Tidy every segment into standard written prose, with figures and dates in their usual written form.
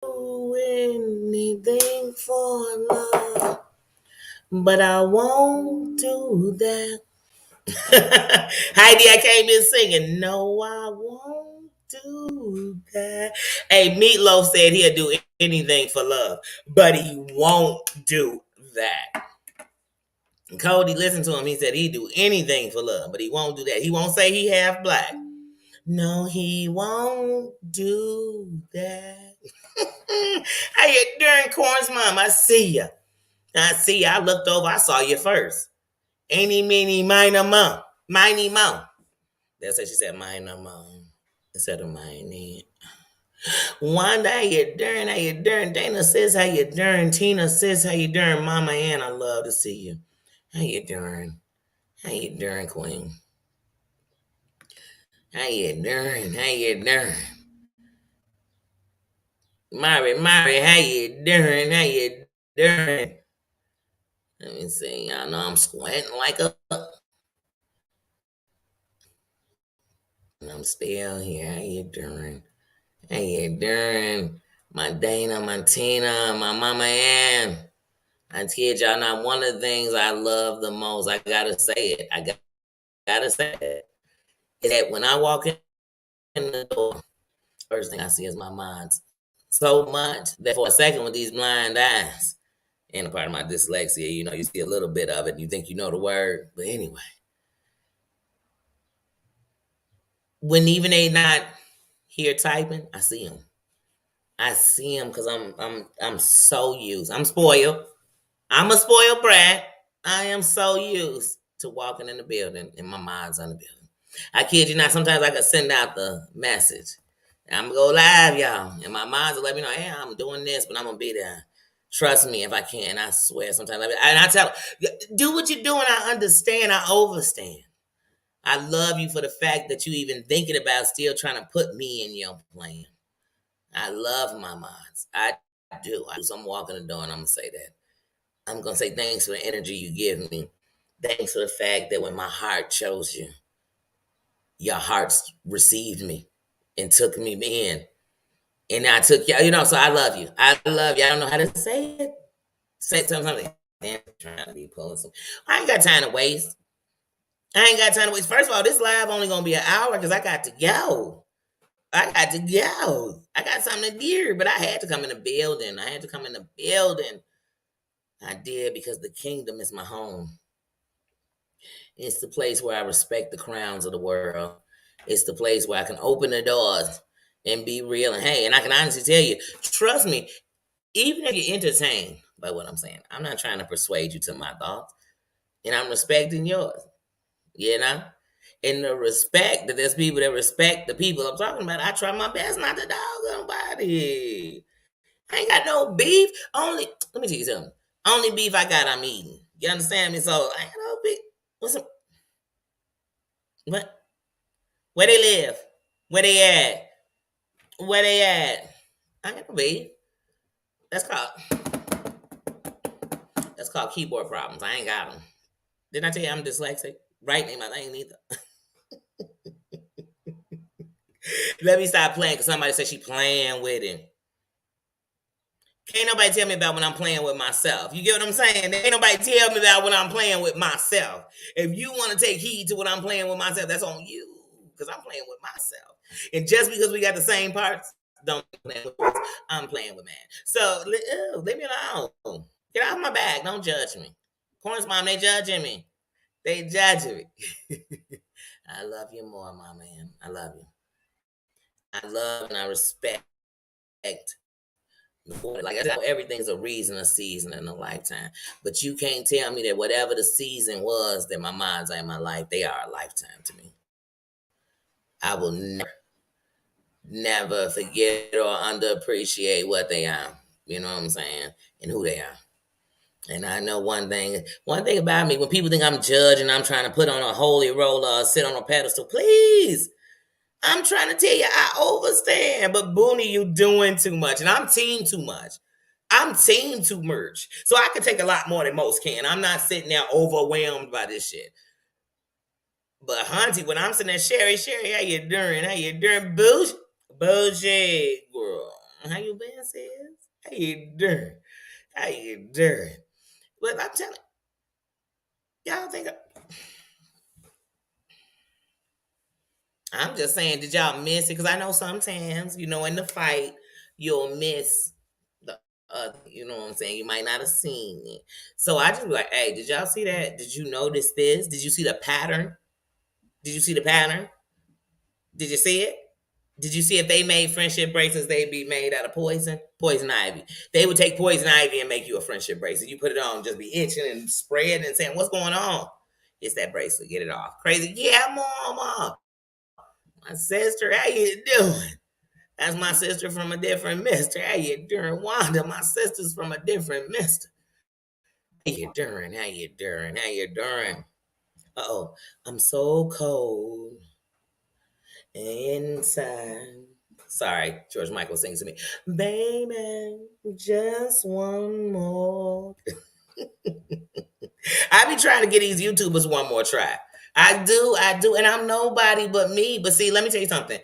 do anything for love, but I won't do that. Heidi, I came in singing, no, I won't do that. Hey, Meatloaf said he'll do anything for love, but he won't do that. Cody listened to him. He said he'd do anything for love, but he won't do that. He won't say he half black. No, he won't do that. How you doing, Corn's mom? I see you. I see you. I looked over. I saw you first. Any, meeny, miny, mo. Miny, mo. That's what she said, miny, mo. Instead of miny. Wanda, how you doing? How you doing? Dana says, how you doing? Tina says, how you doing? Mama Ann, I love to see you. How you doing? How you doing, Queen? How you doing? How you doing? Mari, how you doing? How you doing? Let me see. Y'all know I'm squinting like a. I'm still here. How you doing? How you doing? My Dana, my Tina, my Mama Ann. I kid y'all not, one of the things I love the most, I gotta say it. Gotta say it. Is that when I walk in the door, first thing I see is my mom's. So much that for a second with these blind eyes, and a part of my dyslexia, you see a little bit of it, you think you know the word. But anyway, when even they not here typing, I see them. I see them because I'm so used. I'm spoiled. I'm a spoiled brat. I am so used to walking in the building and my mind's on the building. I kid you not. Sometimes I could send out the message. I'm gonna go live, y'all, and my minds will let me know, hey, I'm doing this, but I'm gonna be there. Trust me if I can. I swear. Sometimes and I tell, do what you're doing. I understand. I overstand. I love you for the fact that you even thinking about still trying to put me in your plan. I love my mods. I do. So I'm walking the door and I'm going to say that. I'm going to say thanks for the energy you give me. Thanks for the fact that when my heart chose you, your hearts received me and took me in. And I took you, so I love you. I love you. I don't know how to say it. Say something. Damn, trying to be pulling some. I ain't got time to waste. First of all, this live only going to be an hour because I got to go. I got to go. I got something to do, but I had to come in the building. I did because the kingdom is my home. It's the place where I respect the crowns of the world. It's the place where I can open the doors and be real. And hey, and I can honestly tell you, trust me, even if you're entertained by what I'm saying, I'm not trying to persuade you to my thoughts. And I'm respecting yours, you know? In the respect that there's people that respect the people I'm talking about, I try my best not to dog nobody. I ain't got no beef. Let me tell you something. Only beef I got, I'm eating. You understand me? So I ain't got no beef. What? Where they live? Where they at? Where they at? I ain't got no beef. That's called keyboard problems. I ain't got them. Didn't I tell you I'm dyslexic? Writing ain't my thing neither. Let me stop playing because somebody said she playing with him. Can't nobody tell me about when I'm playing with myself. You get what I'm saying? Ain't nobody tell me about when I'm playing with myself. If you want to take heed to what I'm playing with myself, that's on you. Because I'm playing with myself. And just because we got the same parts, don't play with us. I'm playing with man. So leave me alone. Get off my back. Don't judge me. Corn's mom, they judging me. They judging me. I love you more, my man. I love you. I love and I respect. Like I said, everything's a reason, a season, and a lifetime. But you can't tell me that whatever the season was that my mind's in my life, they are a lifetime to me. I will never forget or underappreciate what they are. You know what I'm saying? And who they are. And I know one thing about me, when people think I'm judging, I'm trying to put on a holy roller or sit on a pedestal, please. I'm trying to tell you, I overstand, but Booney, you doing too much, and I'm team too much. I'm team too much, so I can take a lot more than most can. I'm not sitting there overwhelmed by this shit. But Hunty, when I'm sitting there, Sherry, how you doing? How you doing, bullshit, girl? How you been, sis? How you doing? How you doing? But I'm telling y'all think I'm just saying, did y'all miss it? Because I know sometimes, in the fight, you'll miss the other. You know what I'm saying? You might not have seen it. So I just be like, hey, did y'all see that? Did you notice this? Did you see the pattern? Did you see the pattern? Did you see it? Did you see if they made friendship bracelets, they'd be made out of poison ivy. They would take poison ivy and make you a friendship bracelet. You put it on, just be itching and spreading and saying, "What's going on?" It's that bracelet. Get it off. Crazy. Yeah, mama. My sister, how you doing? That's my sister from a different mister. How you doing, Wanda? My sister's from a different mister. How you doing? How you doing? How you doing? Uh-oh. I'm so cold inside. Sorry, George Michael sings to me. Baby, just one more. I be trying to get these YouTubers one more try. I do, and I'm nobody but me. But see, let me tell you something.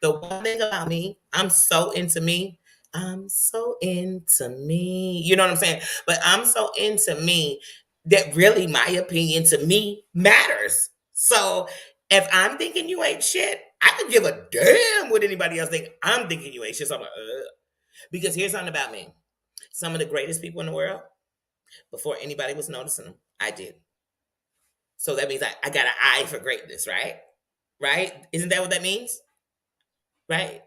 The one thing about me, I'm so into me. I'm so into me. You know what I'm saying? But I'm so into me that really my opinion to me matters. So if I'm thinking you ain't shit, I could give a damn what anybody else think. I'm thinking you ain't shit. So I'm like, because here's something about me. Some of the greatest people in the world, before anybody was noticing them, I did. So that means I got an eye for greatness, right? Right? Isn't that what that means? Right?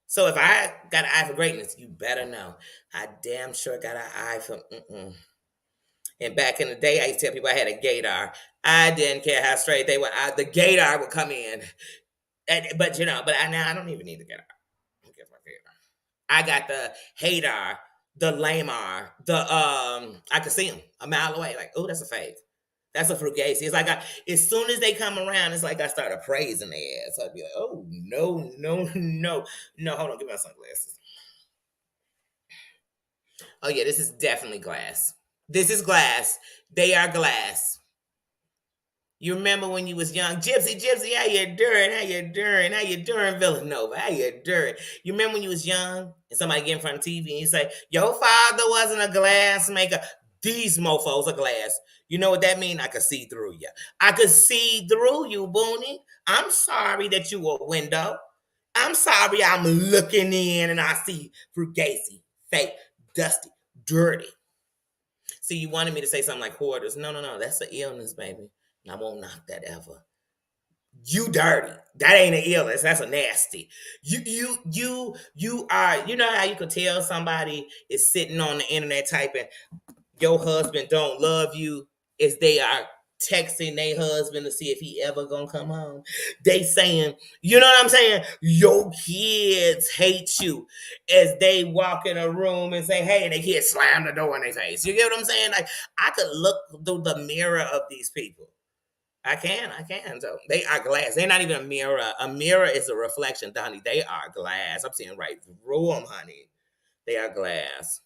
So if I got an eye for greatness, you better know. I damn sure got an eye for. And back in the day, I used to tell people I had a gaydar. I didn't care how straight they were. The gaydar would come in, but now I don't even need the gaydar. Who cares about gaydar? I got the haydar, the lamar, I could see them a mile away. Like, oh, that's a fake. That's a frugacy. It's like as soon as they come around, it's like I started praising their ass. I'd be like, oh no, no, no, no. Hold on, give me my sunglasses. Oh yeah, this is definitely glass. This is glass. They are glass. You remember when you was young, Gypsy, how you doing? How you doing? How you doing, Villanova? How you doing? You remember when you was young and somebody get in front of TV and you say, your father wasn't a glass maker. These mofos are glass. You know what that mean? I could see through you. I could see through you, Booney. I'm sorry that you a window. I'm sorry I'm looking in and I see frugacy, fake, dusty, dirty. See, you wanted me to say something like hoarders. No, no, no. That's an illness, baby. And I won't knock that ever. You dirty. That ain't an illness. That's a nasty. You are. You know how you could tell somebody is sitting on the internet typing, "Your husband don't love you," is they are texting their husband to see if he ever gonna come home. They saying, you know what I'm saying? Your kids hate you as they walk in a room and say, hey, and they kids slam the door in their face. You get what I'm saying? Like I could look through the mirror of these people. I can. So they are glass. They're not even a mirror. A mirror is a reflection, Donnie. They are glass. I'm seeing right through them, honey. They are glass.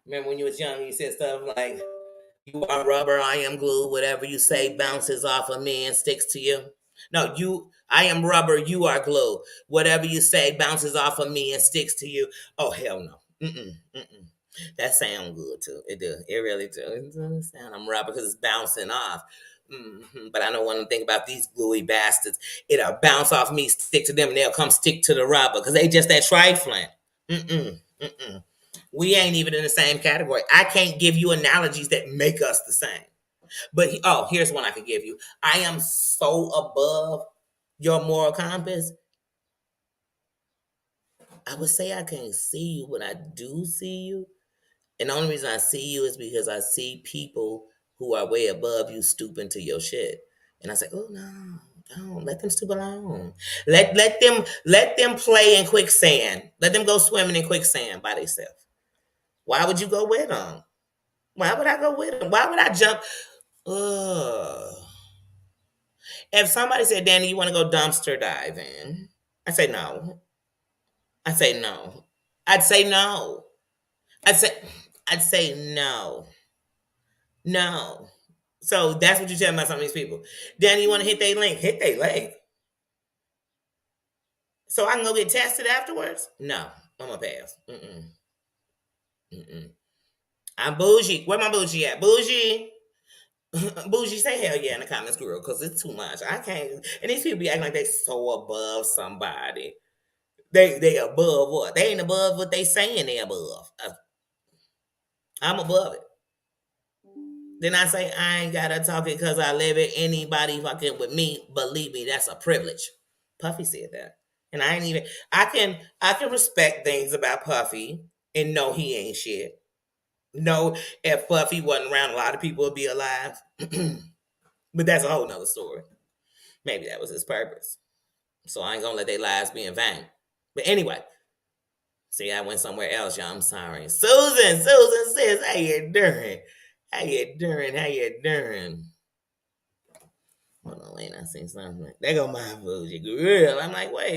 Remember when you was young, you said stuff like, you are rubber, I am glue. Whatever you say bounces off of me and sticks to you. No, I am rubber, you are glue. Whatever you say bounces off of me and sticks to you. Oh, hell no. Mm-mm. That sound good too. It do. It really do. It does sound I'm rubber because it's bouncing off. But I don't want to think about these gluey bastards. It'll bounce off me, stick to them, and they'll come stick to the rubber because they just that trifling. Mm-mm. We ain't even in the same category. I can't give you analogies that make us the same. But here's one I can give you. I am so above your moral compass. I would say I can't see you, but I do see you. And the only reason I see you is because I see people who are way above you stooping to your shit. And I say, oh no, don't let them stoop alone. Let them play in quicksand. Let them go swimming in quicksand by themselves. Why would you go with them? Why would I go with them? Why would I jump? Ugh. If somebody said, Danny, you want to go dumpster diving? I say no. I say no. I'd say no. I'd say I'd say no. No. So that's what you tell about some of these people. Danny, you want to hit their link? Hit their link. So I can go get tested afterwards? No, I'm gonna pass. Mm-mm. I'm bougie. Where my bougie at? Bougie. Bougie, say hell yeah in the comments, girl, because it's too much. I can't. And these people be acting like they so above somebody. They above what? They ain't above what they saying they above. I'm above it. Then I say I ain't gotta talk it because I live it. Anybody fucking with me, believe me, that's a privilege. Puffy said that, and I ain't even. I can respect things about Puffy and know he ain't shit. No, if Puffy wasn't around, a lot of people would be alive. But that's a whole nother story. Maybe that was his purpose. So I ain't gonna let their lives be in vain. But anyway, see, I went somewhere else, y'all. I'm sorry. Susan says, how you doing? How you doing? How you doing? Hold on, wait, I seen something. They go my bougie girl. I'm like, wait,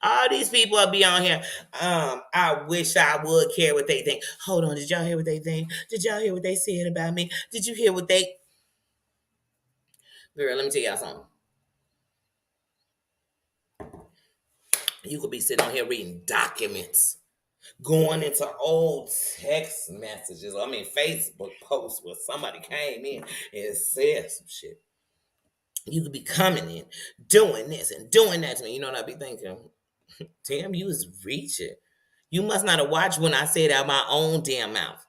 all these people will be on here. I wish I would care what they think. Hold on, did y'all hear what they think? Did y'all hear what they said about me? Did you hear what they Girl, let me tell y'all something. You could be sitting on here reading documents, going into old text messages, Facebook posts where somebody came in and said some shit. You could be coming in, doing this and doing that to me. You know what I'd be thinking? Damn, you was reaching. You must not have watched when I said out my own damn mouth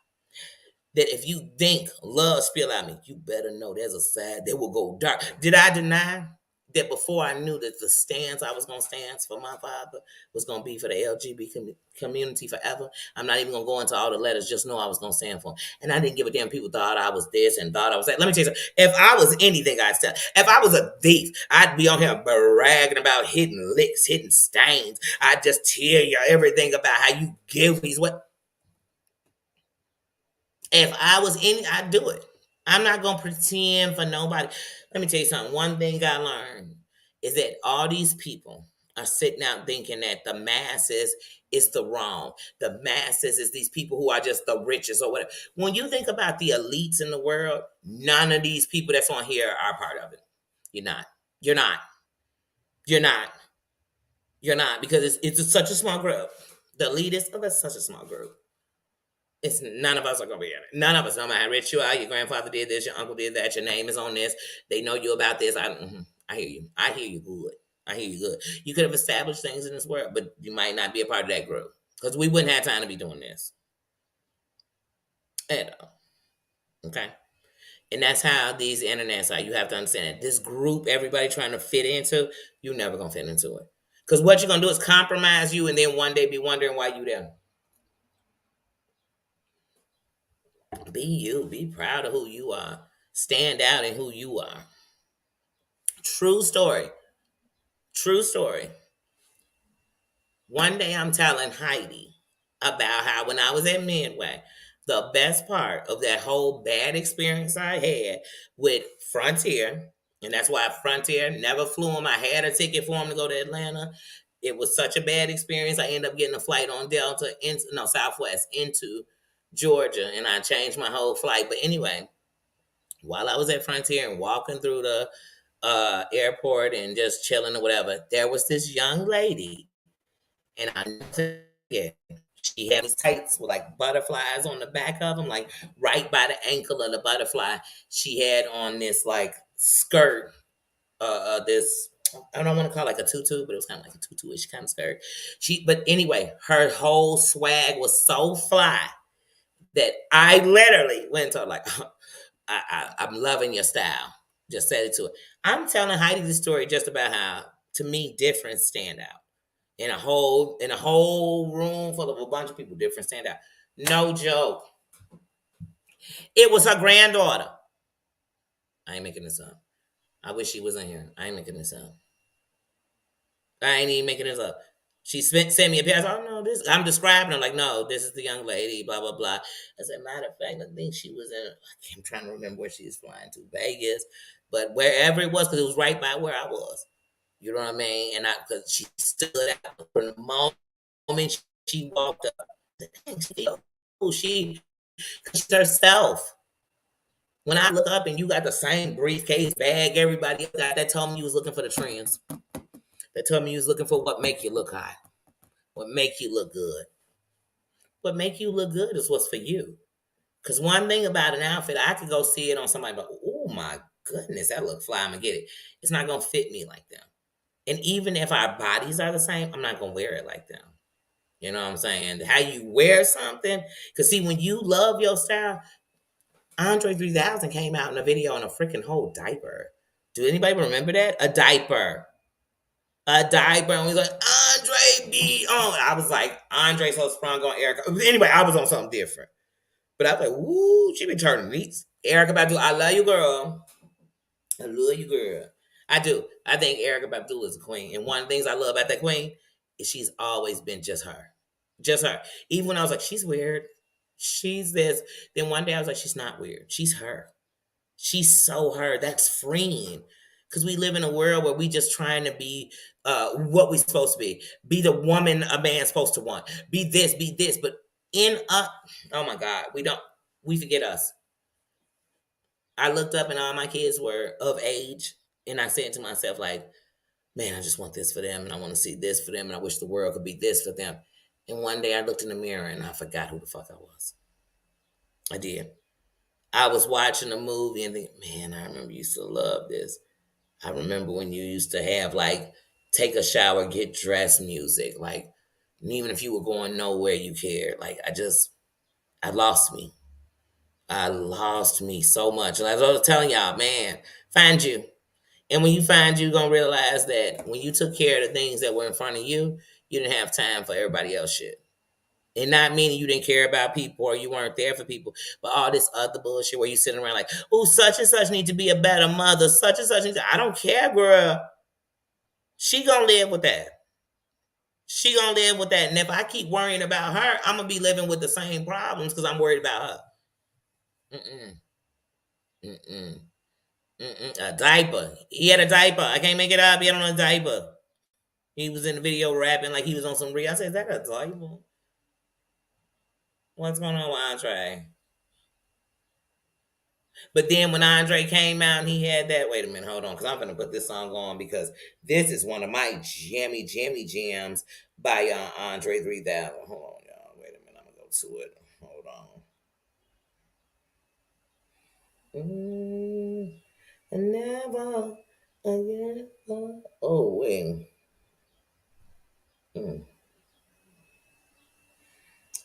that if you think love spill out me, you better know there's a side that will go dark. Did I deny that before I knew that the stance I was going to stand for my father was going to be for the LGBT community forever? I'm not even going to go into all the letters, just know I was going to stand for them. And I didn't give a damn people thought I was this and thought I was that. Let me tell you something. If I was anything, I'd say, if I was a thief, I'd be on here bragging about hitting licks, hitting stains. I'd just tell you everything about how you give these what. If I was any, I'd do it. I'm not gonna pretend for nobody. Let me tell you something. One thing I learned is that all these people are sitting out thinking that the masses is the wrong. The masses is these people who are just the richest or whatever. When you think about the elites in the world, none of these people that's on here are part of it. You're not. You're not. You're not. You're not because such a small group. The elitists, oh, that's such a small group. It's none of us are gonna be in it. None of us. No matter how rich you are, your grandfather did this, your uncle did that, your name is on this. They know you about this. I hear you. I hear you good. I hear you good. You could have established things in this world, but you might not be a part of that group because we wouldn't have time to be doing this at all. Okay, and that's how these internets are. You have to understand that this group, everybody trying to fit into, you never gonna fit into it because what you're gonna do is compromise you, and then one day be wondering why you there. Be you. Be proud of who you are. Stand out in who you are. True story. True story. One day I'm telling Heidi about how when I was at Midway, the best part of that whole bad experience I had with Frontier, and that's why Frontier never flew him. I had a ticket for him to go to Atlanta. It was such a bad experience. I ended up getting a flight on Delta into Southwest into Georgia, and I changed my whole flight. But anyway, while I was at Frontier and walking through the airport and just chilling or whatever, there was this young lady, and I never forget. She had these tights with like butterflies on the back of them, like right by the ankle of the butterfly. She had on this like skirt, this I don't want to call it like a tutu, but it was kind of like a tutu-ish kind of skirt. But anyway, her whole swag was so fly that I literally went and told her, like, I'm loving your style. Just said it to her. I'm telling Heidi the story just about how, to me, different stand out. In a whole room full of a bunch of people, different stand out. No joke. It was her granddaughter. I ain't making this up. I wish she was in here. I ain't making this up. I ain't even making this up. She sent me a picture. Oh no, this I'm describing her like, no, this is the young lady, blah blah blah. I said, matter of fact, I think she was in. I'm trying to remember where she was flying to, Vegas, but wherever it was, because it was right by where I was. You know what I mean? And because she stood out from the moment she walked up, she's herself. When I look up and you got the same briefcase bag everybody else got, that told me you was looking for the trends. They told me you was looking for what make you look hot, what make you look good. What make you look good is what's for you. Because one thing about an outfit, I could go see it on somebody, but oh my goodness, that look fly. I'm gonna get it. It's not gonna fit me like them. And even if our bodies are the same, I'm not gonna wear it like them. You know what I'm saying? How you wear something. Because see, when you love your style, Andre 3000 came out in a video in a freaking whole diaper. Do anybody remember that? A diaper. A diaper. And we was like, Andre be on. I was like, Andre so sprung on Erica. Anyway, I was on something different. But I was like, woo, she been turning neat. Erica Badu, I love you, girl. I love you, girl. I do. I think Erica Badu is a queen. And one of the things I love about that queen is she's always been just her. Just her. Even when I was like, she's weird. She's this. Then one day I was like, she's not weird. She's her. She's so her. That's freeing. Because we live in a world where we just trying to be what we supposed to be. Be the woman a man's supposed to want. Be this, be this. But oh my God, we forget us. I looked up and all my kids were of age. And I said to myself, like, man, I just want this for them. And I want to see this for them. And I wish the world could be this for them. And one day I looked in the mirror and I forgot who the fuck I was. I did. I was watching a movie and think, man, I remember you used to love this. I remember when you used to have like take a shower, get dressed music. Like, even if you were going nowhere, you cared. Like, I lost me. I lost me so much. And as I was telling y'all, man, find you. And when you find you, you're going to realize that when you took care of the things that were in front of you, you didn't have time for everybody else shit. And not meaning you didn't care about people or you weren't there for people, but all this other bullshit where you sitting around like, oh, such and such need to be a better mother. Such and such needs to, I don't care, girl. She gonna live with that. She gonna live with that. And if I keep worrying about her, I'm gonna be living with the same problems because I'm worried about her. Mm-mm. Mm-mm. Mm-mm. A diaper. He had a diaper. I can't make it up. He had on a diaper. He was in the video rapping like he was on some real. I said, is that a diaper? What's going on with Andre? But then when Andre came out and he had that, wait a minute, hold on, because I'm gonna put this song on because this is one of my jammy jams by Andre 3000. Hold on, y'all. Wait a minute, I'm gonna go to it. Hold on. I never again. Oh wait. Mm.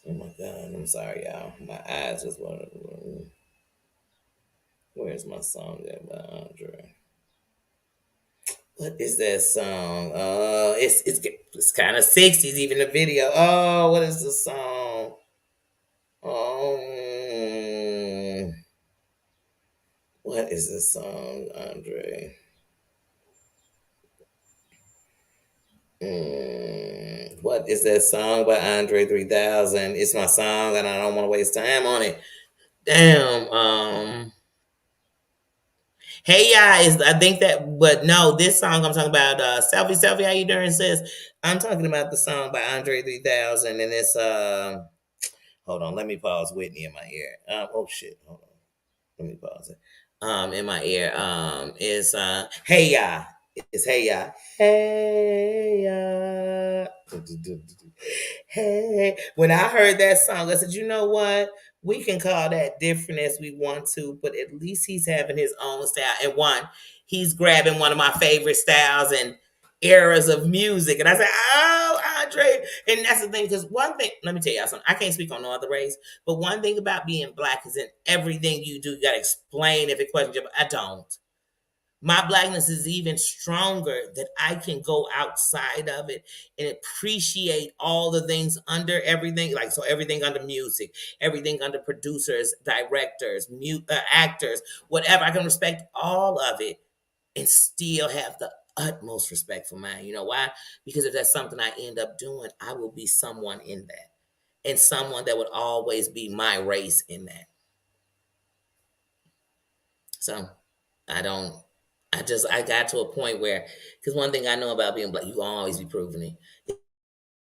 Oh my God, I'm sorry, y'all. My eyes just want to. Where's my song at by Andre? What is that song? It's kind of 60s, even the video. Oh, what is the song? Um, what is the song, Andre? What is that song by Andre 3000? It's my song, and I don't want to waste time on it. Damn. Hey, yeah, is I think that, but no, this song I'm talking about, selfie. How you doing? Says I'm talking about the song by Andre 3000, and it's hold on, let me pause Whitney in my ear. Oh shit, hold on, let me pause it. In my ear, is hey ya, it's hey ya, hey ya. Hey, when I heard that song, I said, you know what? We can call that different as we want to, but at least he's having his own style. And one, he's grabbing one of my favorite styles and eras of music. And I said, oh, Andre. And that's the thing, because one thing, let me tell y'all something. I can't speak on no other race, but one thing about being black is in everything you do, you got to explain if it questions you. I don't. My blackness is even stronger that I can go outside of it and appreciate all the things under everything, like so everything under music, everything under producers, directors, actors, whatever. I can respect all of it and still have the utmost respect for mine. You know why? Because if that's something I end up doing, I will be someone in that, and someone that would always be my race in that. So I don't. I got to a point where, because one thing I know about being black, you always be proving it.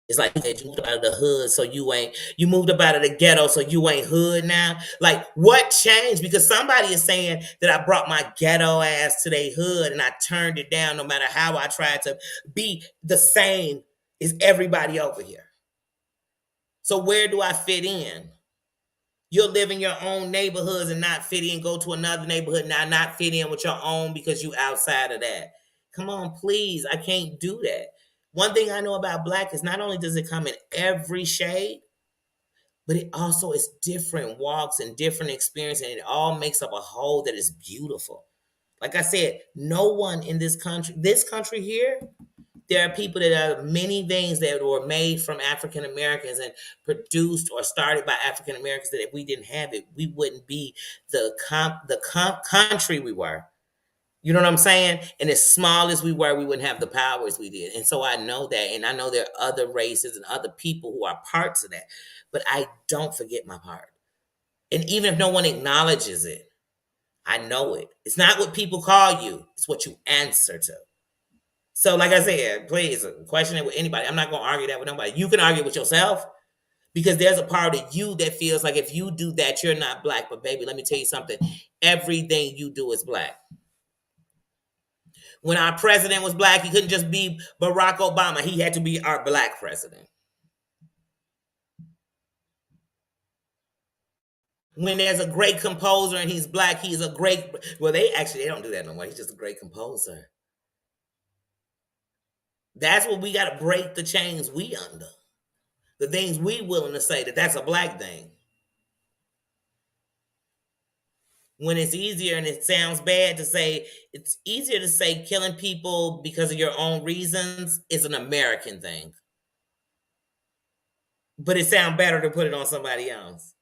It's like you moved out of the hood, so you moved up out of the ghetto, so you ain't hood now. Like, what changed? Because somebody is saying that I brought my ghetto ass to their hood and I turned it down no matter how I tried to be the same as everybody over here. So where do I fit in? You'll live in your own neighborhoods and not fit in, go to another neighborhood now, not fit in with your own because you outside of that. Come on, please. I can't do that. One thing I know about black is not only does it come in every shade, but it also is different walks and different experience, and it all makes up a whole that is beautiful. Like I said, no one in this country here, there are people that are many things that were made from African Americans and produced or started by African Americans that if we didn't have it, we wouldn't be country we were. You know what I'm saying? And as small as we were, we wouldn't have the powers we did. And so I know that. And I know there are other races and other people who are parts of that. But I don't forget my part. And even if no one acknowledges it, I know it. It's not what people call you, it's what you answer to. So, like I said, please question it with anybody. I'm not going to argue that with nobody. You can argue with yourself because there's a part of you that feels like if you do that, you're not black. But, baby, let me tell you something. Everything you do is black. When our president was black, he couldn't just be Barack Obama. He had to be our black president. When there's a great composer and he's black, he's a great. Well, they don't do that no more. He's just a great composer. That's what we got to break the chains we under. The things we willing to say that that's a black thing. When it's easier and it sounds bad to say, it's easier to say killing people because of your own reasons is an American thing. But it sounds better to put it on somebody else.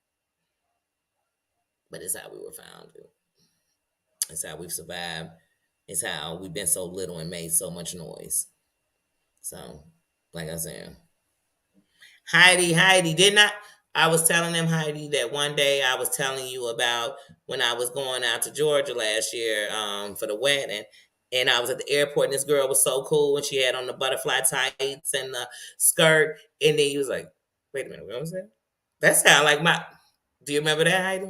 But it's how we were founded. It's how we've survived. It's how we've been so little and made so much noise. So, like I said, Heidi, didn't I was telling them, Heidi, that one day I was telling you about when I was going out to Georgia last year for the wedding. And I was at the airport, and this girl was so cool, and she had on the butterfly tights and the skirt. And then he was like, wait a minute, what was that? That sounded like my. Do you remember that, Heidi?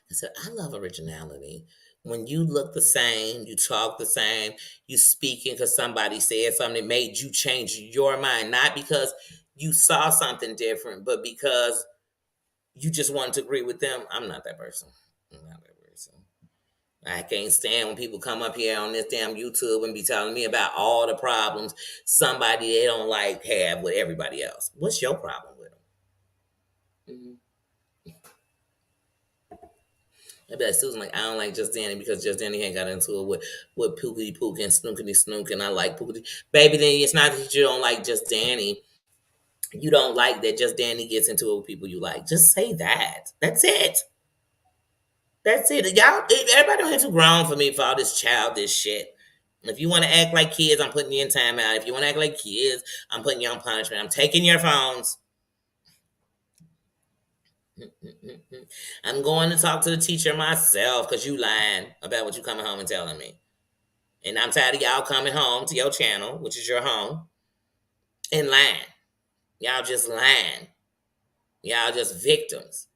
I said, I love originality. When you look the same, you talk the same, you speaking because somebody said something that made you change your mind, not because you saw something different, but because you just wanted to agree with them. I'm not that person. I'm not that person. I can't stand when people come up here on this damn YouTube and be telling me about all the problems somebody they don't like have with everybody else. What's your problem with them? Mm-hmm. Maybe like Susan, like I don't like Just Danny because Just Danny ain't got into it with Pookity Pook and Snookity Snook, and I like Pookity. Baby, then it's not that you don't like Just Danny. You don't like that Just Danny gets into it with people you like. Just say that. That's it. That's it. Y'all, everybody don't have too grown for me for all this childish shit. If you want to act like kids, I'm putting you in timeout. If you want to act like kids, I'm putting you on punishment. I'm taking your phones. I'm going to talk to the teacher myself because you lying about what you coming home and telling me. And I'm tired of y'all coming home to your channel, which is your home, and lying. Y'all just lying. Y'all just victims.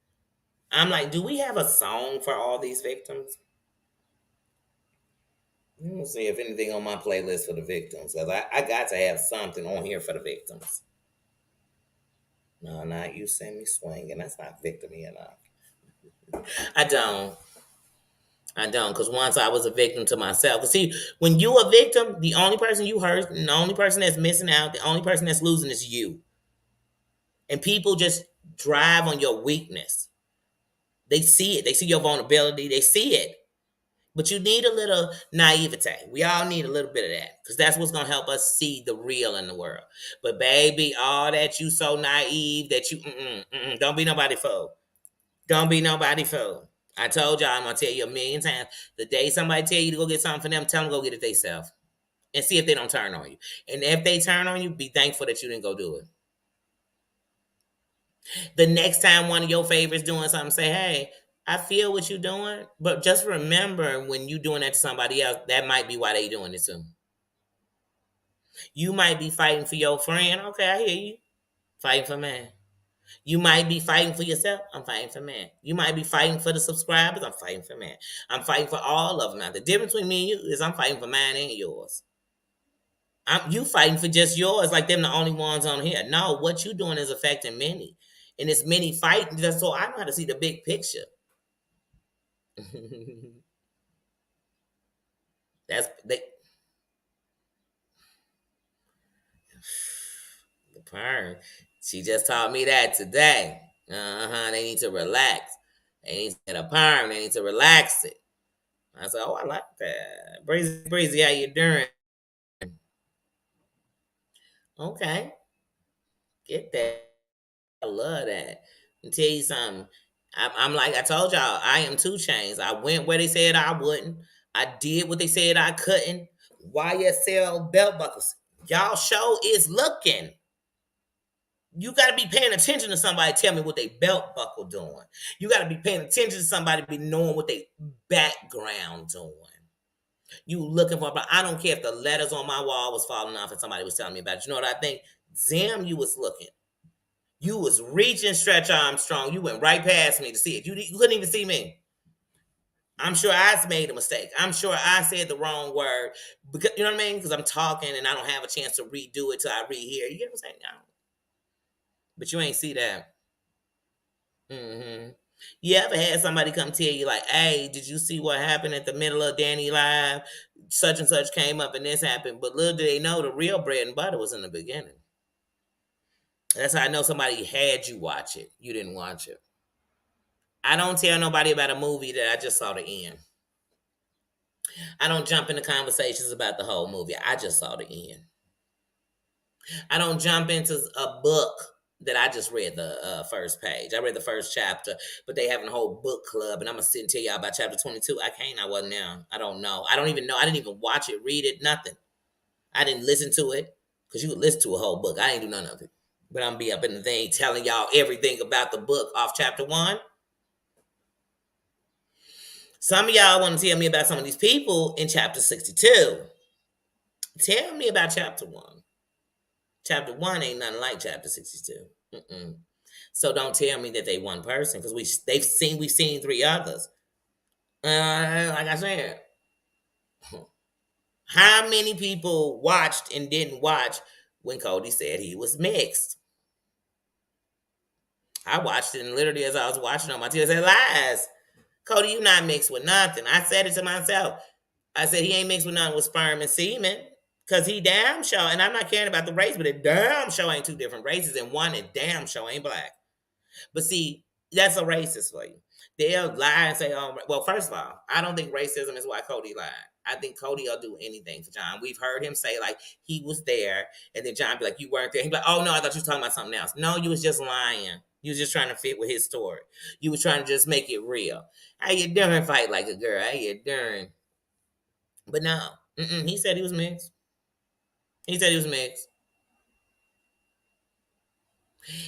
I'm like, do we have a song for all these victims? Let me see if anything on my playlist for the victims. Because I got to have something on here for the victims. No, not you send me swinging. That's not victim enough. I don't. I don't, because once I was a victim to myself. Because see, when you a victim, the only person you hurt, and the only person that's missing out, the only person that's losing is you. And people just drive on your weakness. They see it. They see your vulnerability. They see it. But you need a little naivete. We all need a little bit of that because that's what's going to help us see the real in the world. But baby, all that you so naive that you, don't be nobody fool. Don't be nobody fool. I told y'all, I'm going to tell you a million times. The day somebody tell you to go get something for them, tell them go get it themselves. And see if they don't turn on you. And if they turn on you, be thankful that you didn't go do it. The next time one of your favorites doing something, say, hey, I feel what you're doing, but just remember when you doing that to somebody else, that might be why they doing it too. You might be fighting for your friend. Okay, I hear you. Fighting for man. You might be fighting for yourself. I'm fighting for man. You might be fighting for the subscribers. I'm fighting for man. I'm fighting for all of them. Now, the difference between me and you is I'm fighting for mine and yours. You fighting for just yours, like them the only ones on here. No, what you doing is affecting many, and it's many fighting. Just so I know how to see the big picture. That's they, the perm. She just taught me that today. They need to relax. They need to get a perm. They need to relax it. I said, oh, I like that. Breezy, Breezy, how you doing? Okay, get that. I love that. And tell you something. I'm like I told y'all, I am 2 Chainz. I went where they said I wouldn't. I did what they said I couldn't. YSL belt buckles. Y'all show is looking. You got to be paying attention to somebody tell me what they belt buckle doing. You got to be paying attention to somebody be knowing what they background doing. You looking for, but I don't care if the letters on my wall was falling off and somebody was telling me about it. You know what I think? Zim, you was looking. You was reaching, stretch Armstrong. You went right past me to see it. You couldn't even see me. I'm sure I made a mistake. I'm sure I said the wrong word. Because you know what I mean? Because I'm talking and I don't have a chance to redo it till I rehear. You get what I'm saying? No. But you ain't see that. Mm-hmm. You ever had somebody come tell you like, hey, did you see what happened at the middle of Danny Live? Such and such came up and this happened. But little do they know the real bread and butter was in the beginning. That's how I know somebody had you watch it. You didn't watch it. I don't tell nobody about a movie that I just saw the end. I don't jump into conversations about the whole movie. I just saw the end. I don't jump into a book that I just read the first page. I read the first chapter, but they having a whole book club, and I'm gonna sit and tell y'all about chapter 22. I can't. I wasn't there. I don't know. I don't even know. I didn't even watch it, read it, nothing. I didn't listen to it because you could listen to a whole book. I didn't do none of it. But I'm be up in the thing telling y'all everything about the book off chapter 1. Some of y'all want to tell me about some of these people in chapter 62. Tell me about chapter 1. Chapter 1 ain't nothing like chapter 62. Mm-mm. So don't tell me that they one person because we've seen 3 others. Like I said, how many people watched and didn't watch when Cody said he was mixed? I watched it and literally as I was watching on my TV, I said, lies. Cody, you not mixed with nothing. I said it to myself. I said he ain't mixed with nothing with sperm and semen. Cause he damn sure, and I'm not caring about the race, but it damn sure ain't 2 different races, and one it damn sure ain't black. But see, that's a racist for you. They'll lie and say, "Oh, well." First of all, I don't think racism is why Cody lied. I think Cody will do anything for John. We've heard him say like he was there, and then John be like, "You weren't there." He'd be like, "Oh no, I thought you were talking about something else." No, you was just lying. You was just trying to fit with his story. You was trying to just make it real. How you doing? Fight like a girl. How you doing? But no, he said he was mixed. He said he was mixed.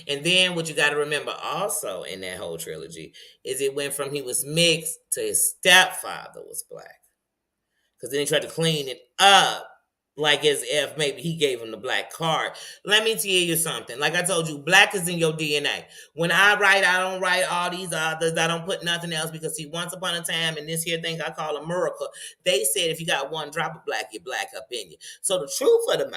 And then what you got to remember also in that whole trilogy is it went from he was mixed to his stepfather was black. Because then he tried to clean it up like as if maybe he gave him the black card. Let me tell you something. Like I told you, black is in your DNA. When I write, I don't write all these others. I don't put nothing else because see, once upon a time, in this here thing I call America, they said if you got one drop of black, you're black up in you. So the truth of the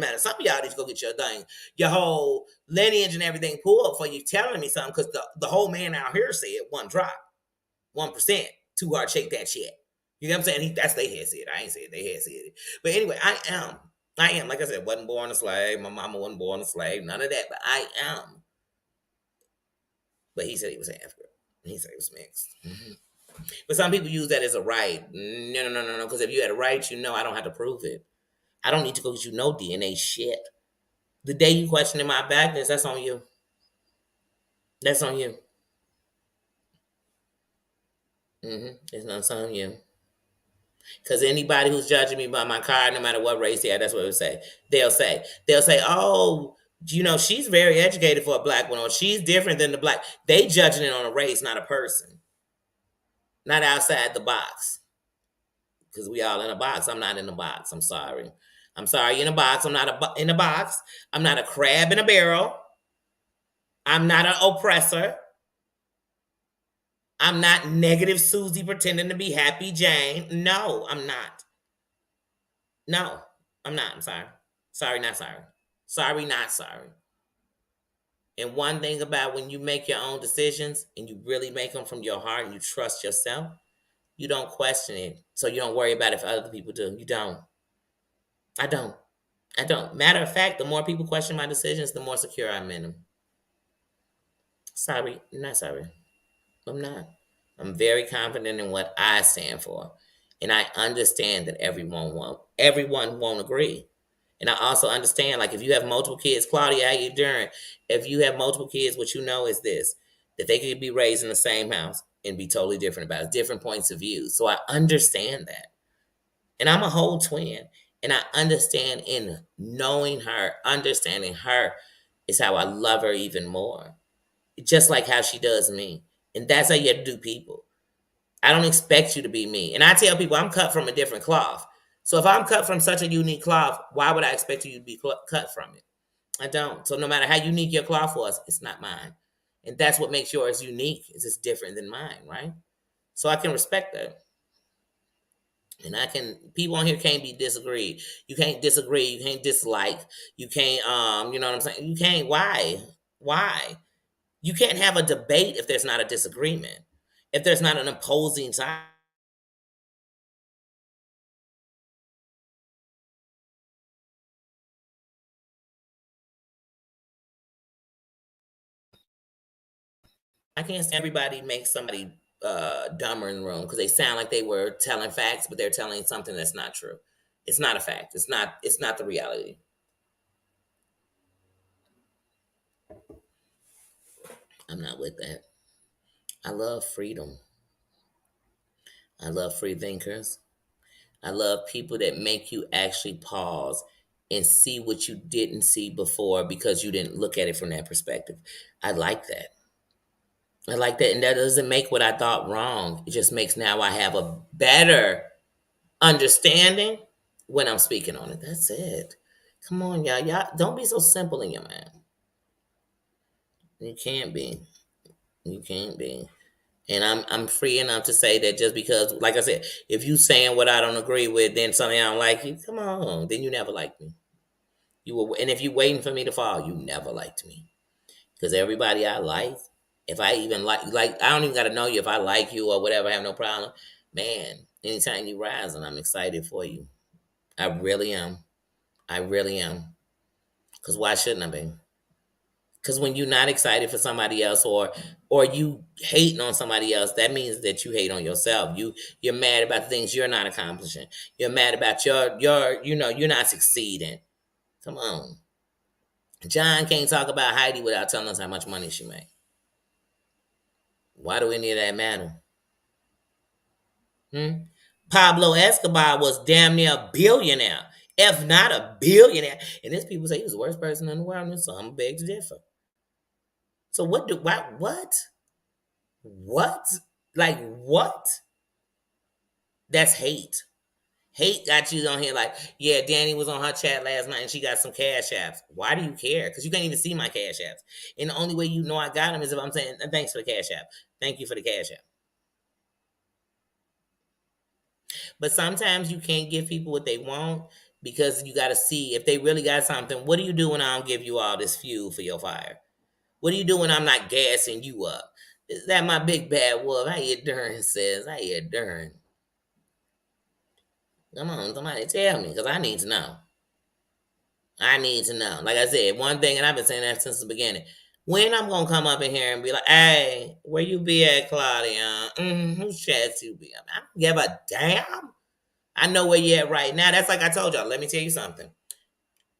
matter, some of y'all need to go get your thing, your whole lineage and everything pulled for you telling me something because the whole man out here said one drop, 1%, too hard to shake that shit. You know what I'm saying? That's they had said. I ain't said they had said it. But anyway, I am. Like I said, wasn't born a slave. My mama wasn't born a slave. None of that. But I am. But he said he was African. He said he was mixed. Mm-hmm. But some people use that as a right. No. Because if you had a right, you know I don't have to prove it. I don't need to go get you no DNA shit. The day you questioning my blackness, that's on you. That's on you. It's not on you. Because anybody who's judging me by my car, no matter what race they are, that's what they'll say, oh, she's very educated for a black one, or she's different than the black. They judging it on a race, not a person, not outside the box. Because we all in a box. I'm not in the box. I'm sorry. I'm sorry in a box. I'm not in a box. I'm not a crab in a barrel. I'm not an oppressor. I'm not negative Susie pretending to be happy Jane. No, I'm not. No, I'm not. I'm sorry. Sorry, not sorry. Sorry, not sorry. And one thing about when you make your own decisions and you really make them from your heart and you trust yourself, you don't question it. So you don't worry about if other people do. You don't. I don't. I don't. Matter of fact, the more people question my decisions, the more secure I'm in them. Sorry, not sorry. I'm not. I'm very confident in what I stand for. And I understand that everyone won't agree. And I also understand, like, if you have multiple kids, Claudia, how you doing? If you have multiple kids, what you know is this, that they could be raised in the same house and be totally different about it, different points of view. So I understand that. And I'm a whole twin. And I understand in knowing her, understanding her is how I love her even more. Just like how she does me. And that's how you have to do people. I don't expect you to be me. And I tell people I'm cut from a different cloth. So if I'm cut from such a unique cloth, why would I expect you to be cut from it? I don't. So no matter how unique your cloth was, it's not mine. And that's what makes yours unique. Is it's different than mine, right? So I can respect that. And I can people on here can't be disagreed. You can't disagree, you can't dislike, you can't you know what I'm saying? You can't why? Why? You can't have a debate if there's not a disagreement. If there's not an opposing side. I can't stand everybody makes somebody dumber in the room because they sound like they were telling facts, but they're telling something that's not true. It's not a fact. It's not the reality. I'm not with that. I love freedom. I love free thinkers. I love people that make you actually pause and see what you didn't see before because you didn't look at it from that perspective. I like that. I like that. And that doesn't make what I thought wrong. It just makes now I have a better understanding when I'm speaking on it. That's it. Come on, y'all. Y'all don't be so simple in your mind. You can't be. You can't be. And I'm free enough to say that just because, like I said, if you saying what I don't agree with, then something I don't like you, come on, then you never liked me. You were, and if you waiting for me to fall, you never liked me. Because everybody I like, if I even like I don't even got to know you. If I like you or whatever, I have no problem. Man, anytime you rise, and I'm excited for you. I really am. I really am. Because why shouldn't I be? Because when you're not excited for somebody else, or you hating on somebody else, that means that you hate on yourself. You're mad about the things you're not accomplishing. You're mad about your you're not succeeding. Come on. John can't talk about Heidi without telling us how much money she made. Why do any of that matter? Hmm? Pablo Escobar was damn near a billionaire, if not a billionaire. And there's people say he was the worst person in the world, and some beg to differ. So what? Like what? That's hate. Hate got you on here like, yeah, Danny was on her chat last night and she got some cash apps. Why do you care? Because you can't even see my cash apps. And the only way you know I got them is if I'm saying, thanks for the cash app. Thank you for the cash app. But sometimes you can't give people what they want because you got to see if they really got something. What do you do when I don't give you all this fuel for your fire? What do you do when I'm not gassing you up? Is that my big bad wolf? How you doing, sis? How you doing? Come on, somebody tell me because I need to know. I need to know. Like I said, one thing, and I've been saying that since the beginning. When I'm gonna come up in here and be like, "Hey, where you be at, Claudia? Whose chats you be at?" I don't give a damn. I know where you at right now. That's like I told y'all. Let me tell you something.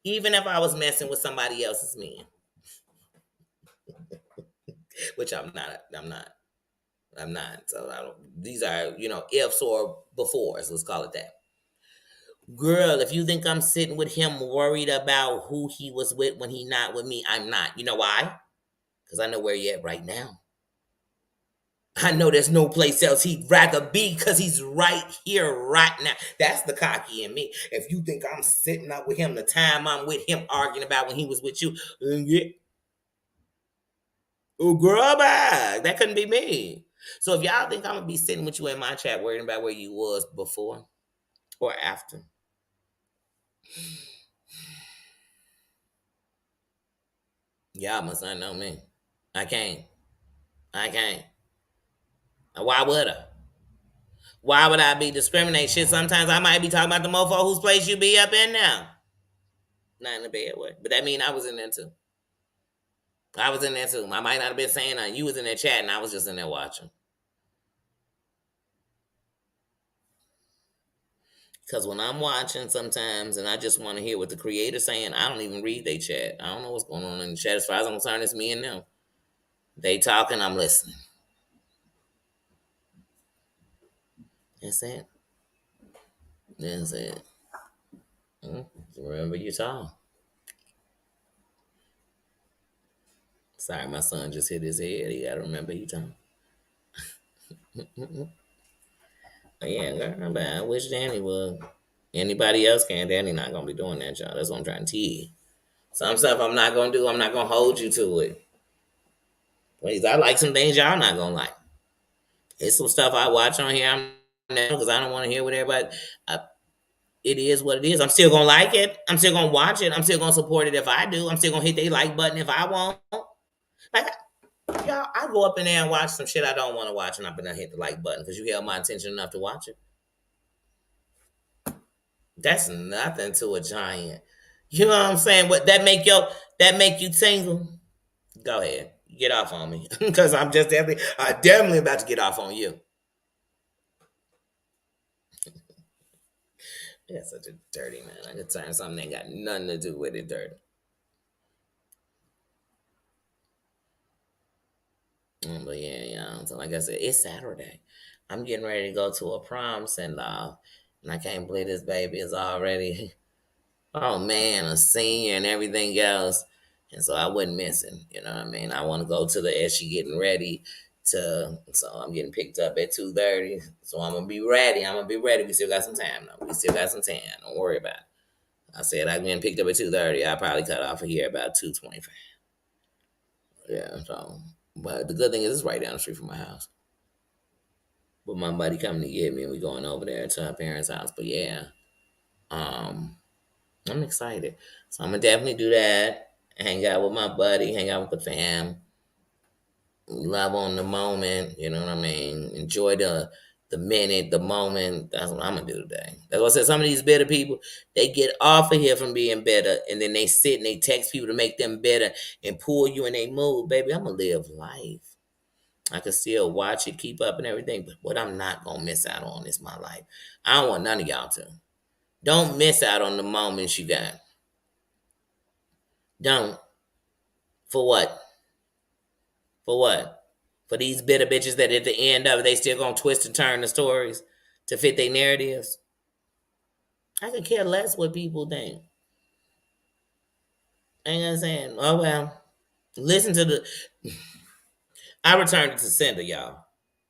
Even if I was messing with somebody else's man, which I'm not, I'm not. So I don't. These are ifs or befores. Let's call it that. Girl, if you think I'm sitting with him worried about who he was with when he not with me, I'm not. You know why? Because I know where you at right now. I know there's no place else he'd rather be because he's right here, right now. That's the cocky in me. If you think I'm sitting up with him the time I'm with him arguing about when he was with you, yeah, oh, girl, bye. That couldn't be me. So if y'all think I'm gonna be sitting with you in my chat worrying about where you was before or after, y'all must not know me. I can't. I can't. Why would I? Why would I be discriminating? Shit, sometimes I might be talking about the mofo whose place you be up in now. Not in a bad way. But that mean I was in there too. I was in there too. I might not have been saying nothing. You was in there chatting. I was just in there watching. Because when I'm watching sometimes and I just want to hear what the creator's saying, I don't even read they chat. I don't know what's going on in the chat. As far as I'm concerned, it's me and them. They talking, I'm listening. That's it. That's it. Remember you talk. Sorry, my son just hit his head. He got to remember he talking. Yeah, girl, but I wish Danny would. Anybody else can. Danny not going to be doing that, y'all. That's what I'm trying to tell you. Some stuff I'm not going to do. I'm not going to hold you to it. Please, I like some things y'all not going to like. It's some stuff I watch on here because I don't want to hear what everybody. It is what it is. I'm still gonna like it. I'm still gonna watch it. I'm still gonna support it if I do. I'm still gonna hit the like button if I want. Like y'all, I go up in there and watch some shit I don't want to watch, and I'm gonna hit the like button because you held my attention enough to watch it. That's nothing to a giant. You know what I'm saying? What that make you tingle? Go ahead, get off on me because I definitely about to get off on you. That's such a dirty man. I could turn something that ain't got nothing to do with it dirty. But yeah. So like I said, it's Saturday. I'm getting ready to go to a prom send off, and I can't believe this baby is already, oh man, a senior and everything else. And so I wasn't missing. You know what I mean? I want to go to the as she getting ready to. So I'm getting picked up at 2:30. So I'm gonna be ready. I'm gonna be ready. We still got some time though. We still got some time. Don't worry about it. I said I'm getting picked up at 2:30. I probably cut off of here about 2:25. Yeah. So, but the good thing is it's right down the street from my house. But my buddy coming to get me, and we going over there to her parents' house. But yeah, um, I'm excited. So I'm gonna definitely do that. Hang out with my buddy, hang out with the fam, love on the moment. You know what I mean? Enjoy the minute, the moment. That's what I'm gonna do today. That's what I said. Some of these better people, they get off of here from being better, and then they sit and they text people to make them better and pull you in their mood. Baby, I'm gonna live life. I can still watch it, keep up and everything, but what I'm not gonna miss out on is my life. I don't want none of y'all to. Don't miss out on the moments you got. Don't. For what? For what? For these bitter bitches that at the end of it, they still gonna twist and turn the stories to fit their narratives. I could care less what people think. Ain't I'm saying, oh well. Listen to the I returned it to sender, y'all.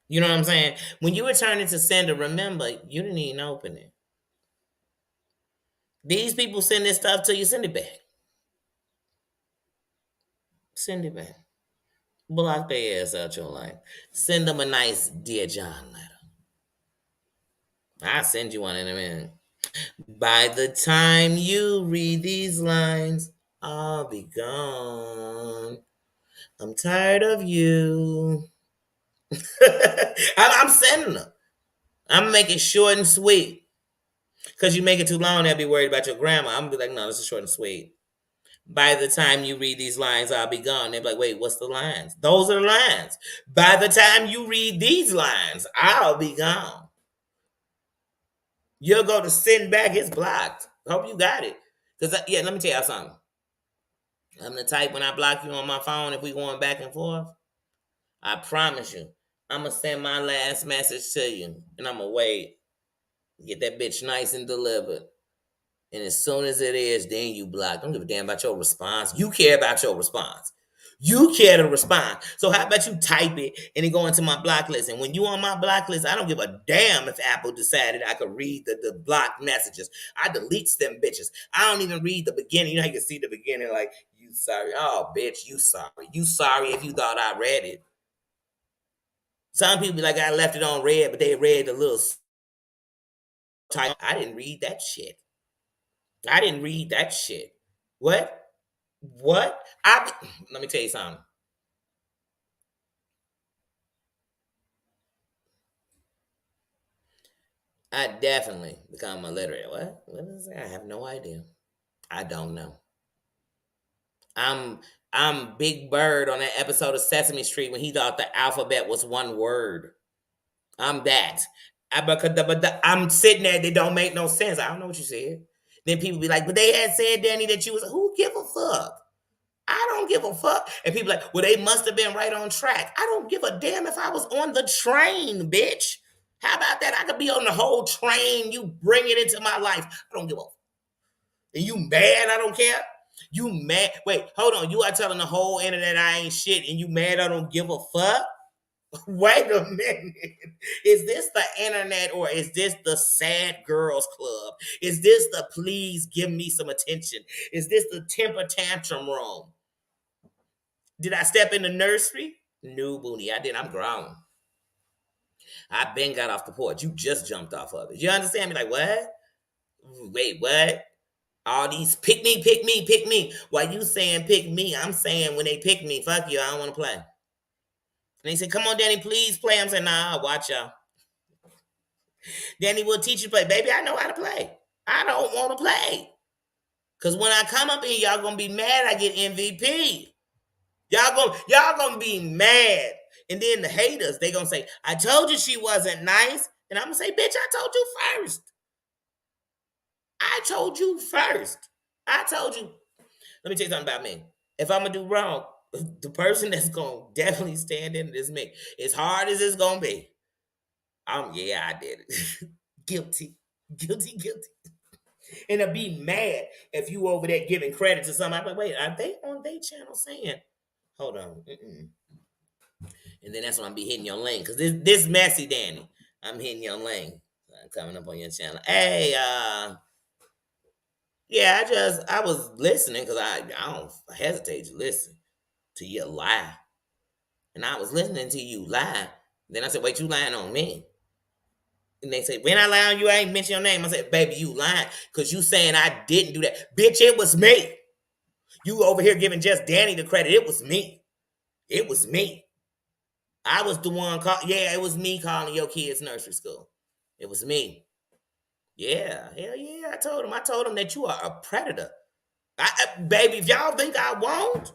You know what I'm saying? When you return it to sender, remember you didn't even open it. These people send this stuff to you, send it back. Send it back. Block their ass out your life. Send them a nice Dear John letter. I'll send you one in a minute. By the time you read these lines, I'll be gone. I'm tired of you. I'm sending them. I'm making short and sweet. Because you make it too long, they'll be worried about your grandma. I'm going to be like, no, this is short and sweet. By the time you read these lines, I'll be gone. They'll be like, wait, what's the lines? Those are the lines. By the time you read these lines, I'll be gone. You'll go to send back, it's blocked. Hope you got it. Because, yeah, let me tell y'all something. I'm the type when I block you on my phone, if we going back and forth, I promise you, I'm going to send my last message to you. And I'm going to wait. Get that bitch nice and delivered. And as soon as it is, then you block. Don't give a damn about your response. You care about your response. You care to respond. So how about you type it and then go into my block list? And when you on my block list, I don't give a damn if Apple decided I could read the block messages. I deletes them bitches. I don't even read the beginning. You know, you can see the beginning like, you sorry. Oh, bitch, you sorry. You sorry if you thought I read it. Some people be like, I left it on red, but they read the little type. I didn't read that shit. I didn't read that shit. What? What? Let me tell you something. I definitely become illiterate. What? What is that? I have no idea. I don't know. I'm I'm Big Bird on that episode of Sesame Street when he thought the alphabet was one word. I'm that. I'm sitting there. They don't make no sense. I don't know what you said. Then people be like, but they had said, Danny, that you was. Who give a fuck? I don't give a fuck. And people like, well, they must have been right on track. I don't give a damn if I was on the train, bitch. How about that? I could be on the whole train. You bring it into my life. I don't give a. And you mad? I don't care. You mad? Wait, hold on. You are telling the whole internet I ain't shit, and you mad? I don't give a fuck. Wait a minute. Is this the internet or is this the sad girls club? Is this the please give me some attention? Is this the temper tantrum room? Did I step in the nursery? No, Boonie, I didn't. I'm grown. I been got off the porch. You just jumped off of it. You understand me? Like, what? Wait, what? All these pick me, pick me, pick me. While you saying pick me, I'm saying when they pick me, fuck you, I don't want to play. And they say, come on, Danny, please play. I'm saying, nah, watch y'all. Danny will teach you to play. Baby, I know how to play. I don't want to play. Because when I come up here, y'all going to be mad I get MVP. Y'all gonna be mad. And then the haters, they gonna say, I told you she wasn't nice. And I'm gonna say, bitch, I told you first. I told you first. I told you. Let me tell you something about me. If I'm gonna do wrong, the person that's gonna definitely stand in it is me. As hard as it's gonna be. Yeah, I did it. Guilty. Guilty, guilty. And to be mad if you over there giving credit to somebody. I'm like, wait, are they on their channel saying, hold on. Mm-mm. And then that's when I'm be hitting your lane. Cause this messy Danny. I'm hitting your lane. I'm coming up on your channel. Hey, yeah, I was listening because I don't hesitate to listen to you lie. And I was listening to you lie. Then I said, wait, you lying on me. And they say, when I lie on you, I ain't mention your name. I said, baby, you lying because you saying I didn't do that. Bitch, it was me. You over here giving just Danny the credit. It was me. It was me. I was the one yeah, it was me calling your kids nursery school. It was me. Yeah, hell yeah. I told him that you are a predator. Baby, if y'all think I won't,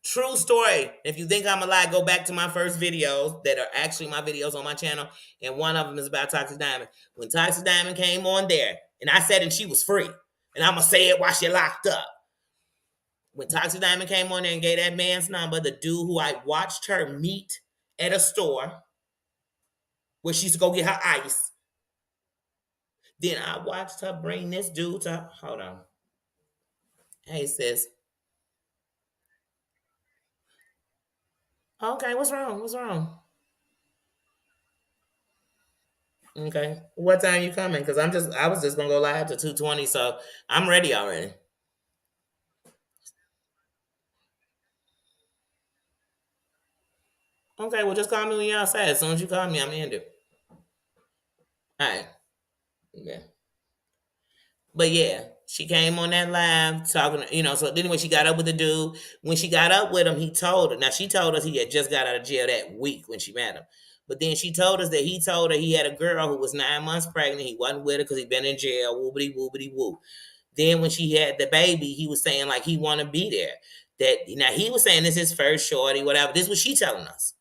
true story. If you think I'm a lie, go back to my first videos that are actually my videos on my channel. And one of them is about Toxic Diamond. When Toxic Diamond came on there, and I said, and she was free. And I'm going to say it while she locked up. When Toxic Diamond came on there and gave that man's number, the dude who I watched her meet at a store where she used to go get her ice. Then I watched her bring this dude to, hold on. Hey, sis. Okay, what's wrong? What's wrong? Okay. What time you coming? Because I was just gonna go live to 2:20, so I'm ready already. Okay, well just call me when you're outside. As soon as you call me, I'm in it. All right. Yeah. But yeah, she came on that live talking, so anyway, she got up with the dude. When she got up with him, he told her. Now, she told us he had just got out of jail that week when she met him. But then she told us that he told her he had a girl who was 9 months pregnant. He wasn't with her because he'd been in jail, woobity, woobity, woo. Then when she had the baby, he was saying like he want to be there. That now he was saying this is his first shorty, whatever. This is what she telling us.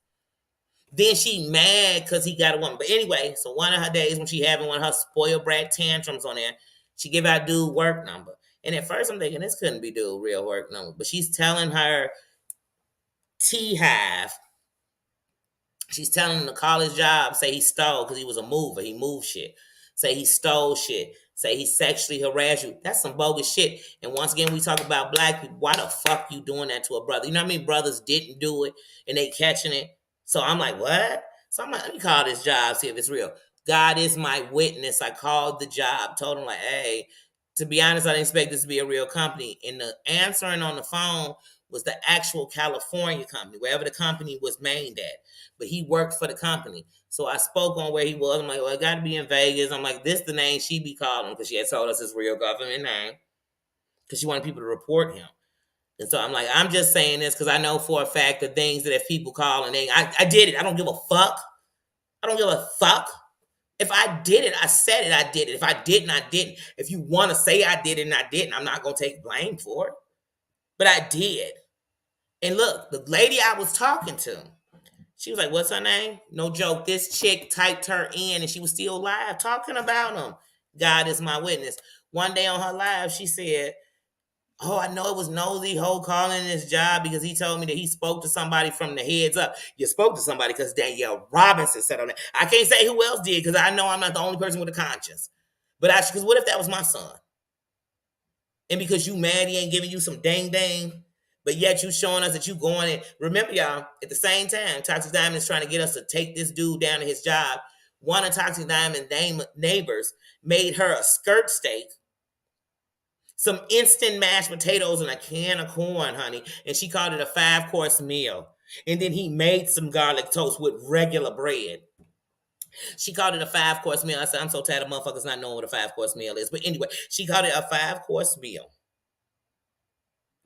Then she mad because he got a woman. But anyway, so one of her days when she having one of her spoiled brat tantrums on there, she give out dude work number. And at first I'm thinking this couldn't be dude real work number. But she's telling her T Hive, she's telling him the college job, say he stole because he was a mover. He moved shit. Say he stole shit. say he sexually harassed you. That's some bogus shit. And once again, we talk about black people. Why the fuck you doing that to a brother? You know how many brothers didn't do it and they catching it? So I'm like, what? So I'm like, let me call this job, see if it's real. God is my witness. I called the job, told him like, hey, to be honest, I didn't expect this to be a real company. And the answering on the phone was the actual California company, wherever the company was made at. But he worked for the company. So I spoke on where he was. I'm like, well, it got to be in Vegas. I'm like, this the name she be calling because she had told us his real government name because she wanted people to report him. And so I'm like, I'm just saying this because I know for a fact the things that if people call and I did it. I don't give a fuck. I don't give a fuck. If I did it, I said it, I did it. If I didn't, I didn't. If you want to say I did it and I didn't, I'm not going to take blame for it. But I did. And look, the lady I was talking to, she was like, what's her name? No joke. This chick typed her in and she was still live talking about him. God is my witness. One day on her live, she said, oh, I know it was Nosy Ho calling this job because he told me that he spoke to somebody from the heads up. You spoke to somebody because Danielle Robinson said on that. I can't say who else did because I know I'm not the only person with a conscience. But because what if that was my son? And because you mad he ain't giving you some dang dang, but yet you showing us that you going in. Remember, y'all, at the same time, Toxic Diamond is trying to get us to take this dude down to his job. One of Toxic Diamond's neighbors made her a skirt steak, some instant mashed potatoes, and a can of corn, honey. And she called it a 5-course meal. And then he made some garlic toast with regular bread. She called it a 5-course meal. I said, I'm so tired of motherfuckers not knowing what a 5-course meal is. But anyway, she called it a 5-course meal.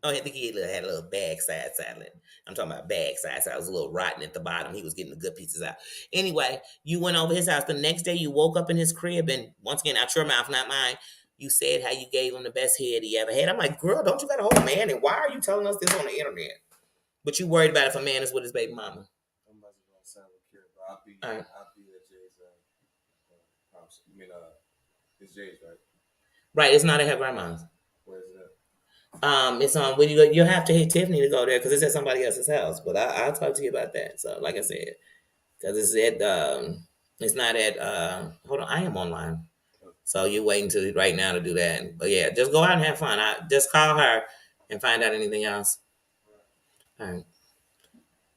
Oh, I think he had a little bag side salad. I'm talking about bag side salad. It was a little rotten at the bottom. He was getting the good pieces out. Anyway, you went over his house. The next day, you woke up in his crib, and once again, out your mouth, not mine, you said how you gave him the best head he ever had. I'm like, girl, don't you got a whole man? And why are you telling us this on the internet? But you worried about if a man is with his baby mama. I'm about to go sound cute, but I'll be at Jay's house. You mean, it's Jay's, right? Right, it's not at her grandma's. Where is it at? It's on when you go. You'll have to hit Tiffany to go there because it's at somebody else's house. But I'll talk to you about that. So, like I said, because it's at it's not at hold on, I am online. So you're waiting to right now to do that. But yeah, just go out and have fun. I just call her and find out anything else. All right.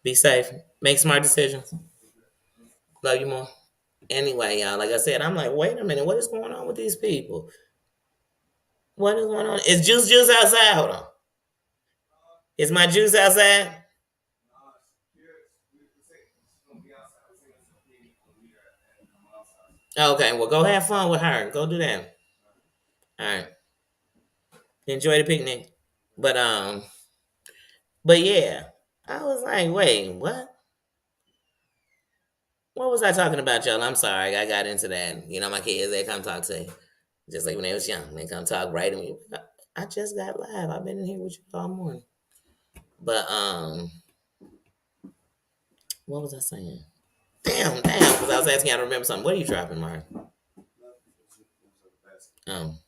Be safe. Make smart decisions. Love you more. Anyway, y'all, like I said, I'm like, wait a minute, what is going on with these people? What is going on? Is juice outside? Hold on. Is my juice outside? Okay, well, go have fun with her. Go do that. All right. Enjoy the picnic. But but yeah, I was like, wait, what? What was I talking about, y'all? I'm sorry, I got into that. You know, my kids, they come talk to you. Just like when they was young. They come talk right to me. I just got live. I've been in here with you all morning. But what was I saying? Damn, because I was asking you to remember something. What are you dropping, Mark? Um,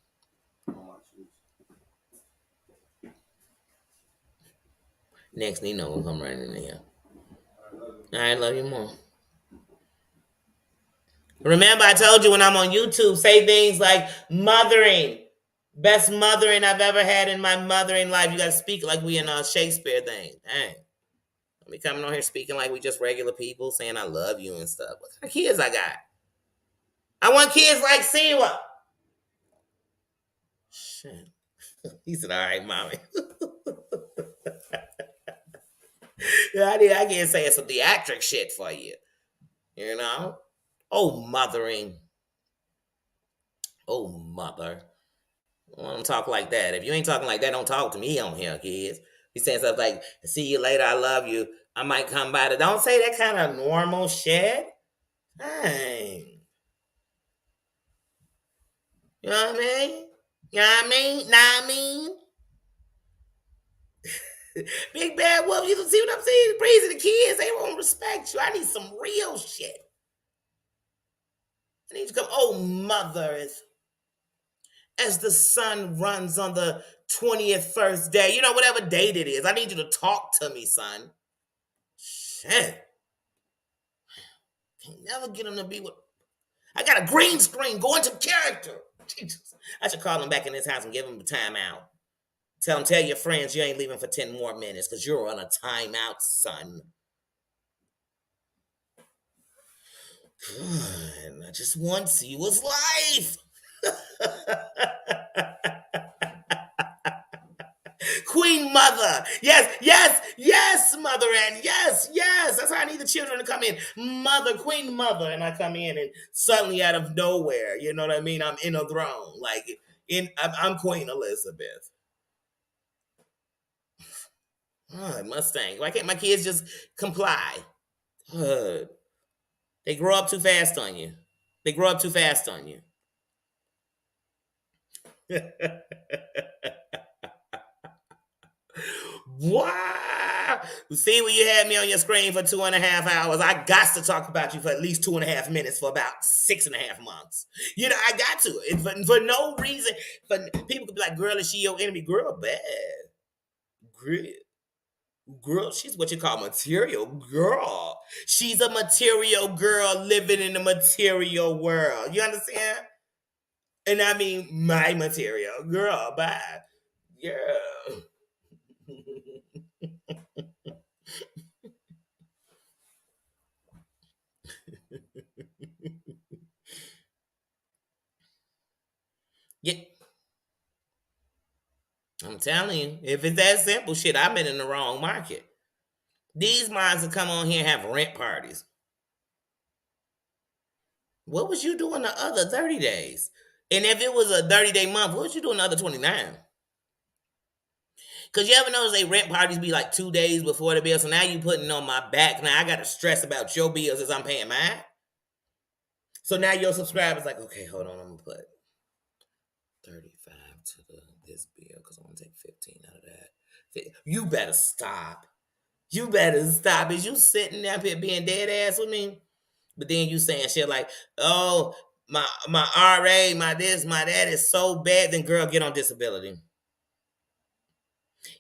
Next Nino will come right in here. All right, love you more. Remember, I told you when I'm on YouTube, say things like mothering. Best mothering I've ever had in my mothering life. You got to speak like we in a Shakespeare thing. Dang. We coming on here speaking like we just regular people, saying I love you and stuff. What kind of kids I got? I want kids like Siwa. Shit. He said, all right, mommy. Yeah, I can't say some theatric shit for you. You know? Oh, mothering. Oh, mother. I don't talk like that. If you ain't talking like that, don't talk to me on here, kids. He saying stuff like, see you later, I love you. I might come by. Don't say that kind of normal shit. Dang. You know what I mean? You know what I mean? Know what I mean? Big bad wolf, you can see what I'm saying? Breezy, the kids, they won't respect you. I need some real shit. I need you to come, oh, mother, as the sun runs on the 20th first day, you know, whatever date it is. I need you to talk to me, son. Shit. Can't never get him to be with. I got a green screen. Go into character. I should call him back in his house and give him a timeout. Tell your friends you ain't leaving for 10 more minutes because you're on a timeout, son. God, I just want to see what's life. Queen Mother. Yes, yes, yes, Mother Ann. Yes, yes. That's how I need the children to come in. Mother, Queen Mother. And I come in and suddenly out of nowhere, you know what I mean? I'm in a throne. I'm Queen Elizabeth. Oh, Mustang. Why can't my kids just comply? They grow up too fast on you. They grow up too fast on you. Wow. See when you had me on your screen for 2.5 hours, I got to talk about you for at least 2.5 minutes for about 6.5 months. You know, I got to. For no reason. For people could be like, girl, is she your enemy? Girl, bad. Girl, she's what you call material girl. She's a material girl living in the material world. You understand? And I mean my material girl, bye. Yeah. Yeah, I'm telling you, if it's that simple, shit, I've been in the wrong market. These minds that come on here and have rent parties. What was you doing the other 30 days? And if it was a 30-day month, what was you doing the other 29? Because you ever notice they rent parties be like 2 days before the bill? So now you putting on my back. Now I got to stress about your bills as I'm paying mine. So now your subscriber's like, okay, hold on, I'm going to put 35 to this bill because I'm going to take 15 out of that. You better stop. You better stop. Is you sitting up here being dead ass with me? But then you saying shit like, oh, my RA, my this, my that is so bad, then girl, get on disability.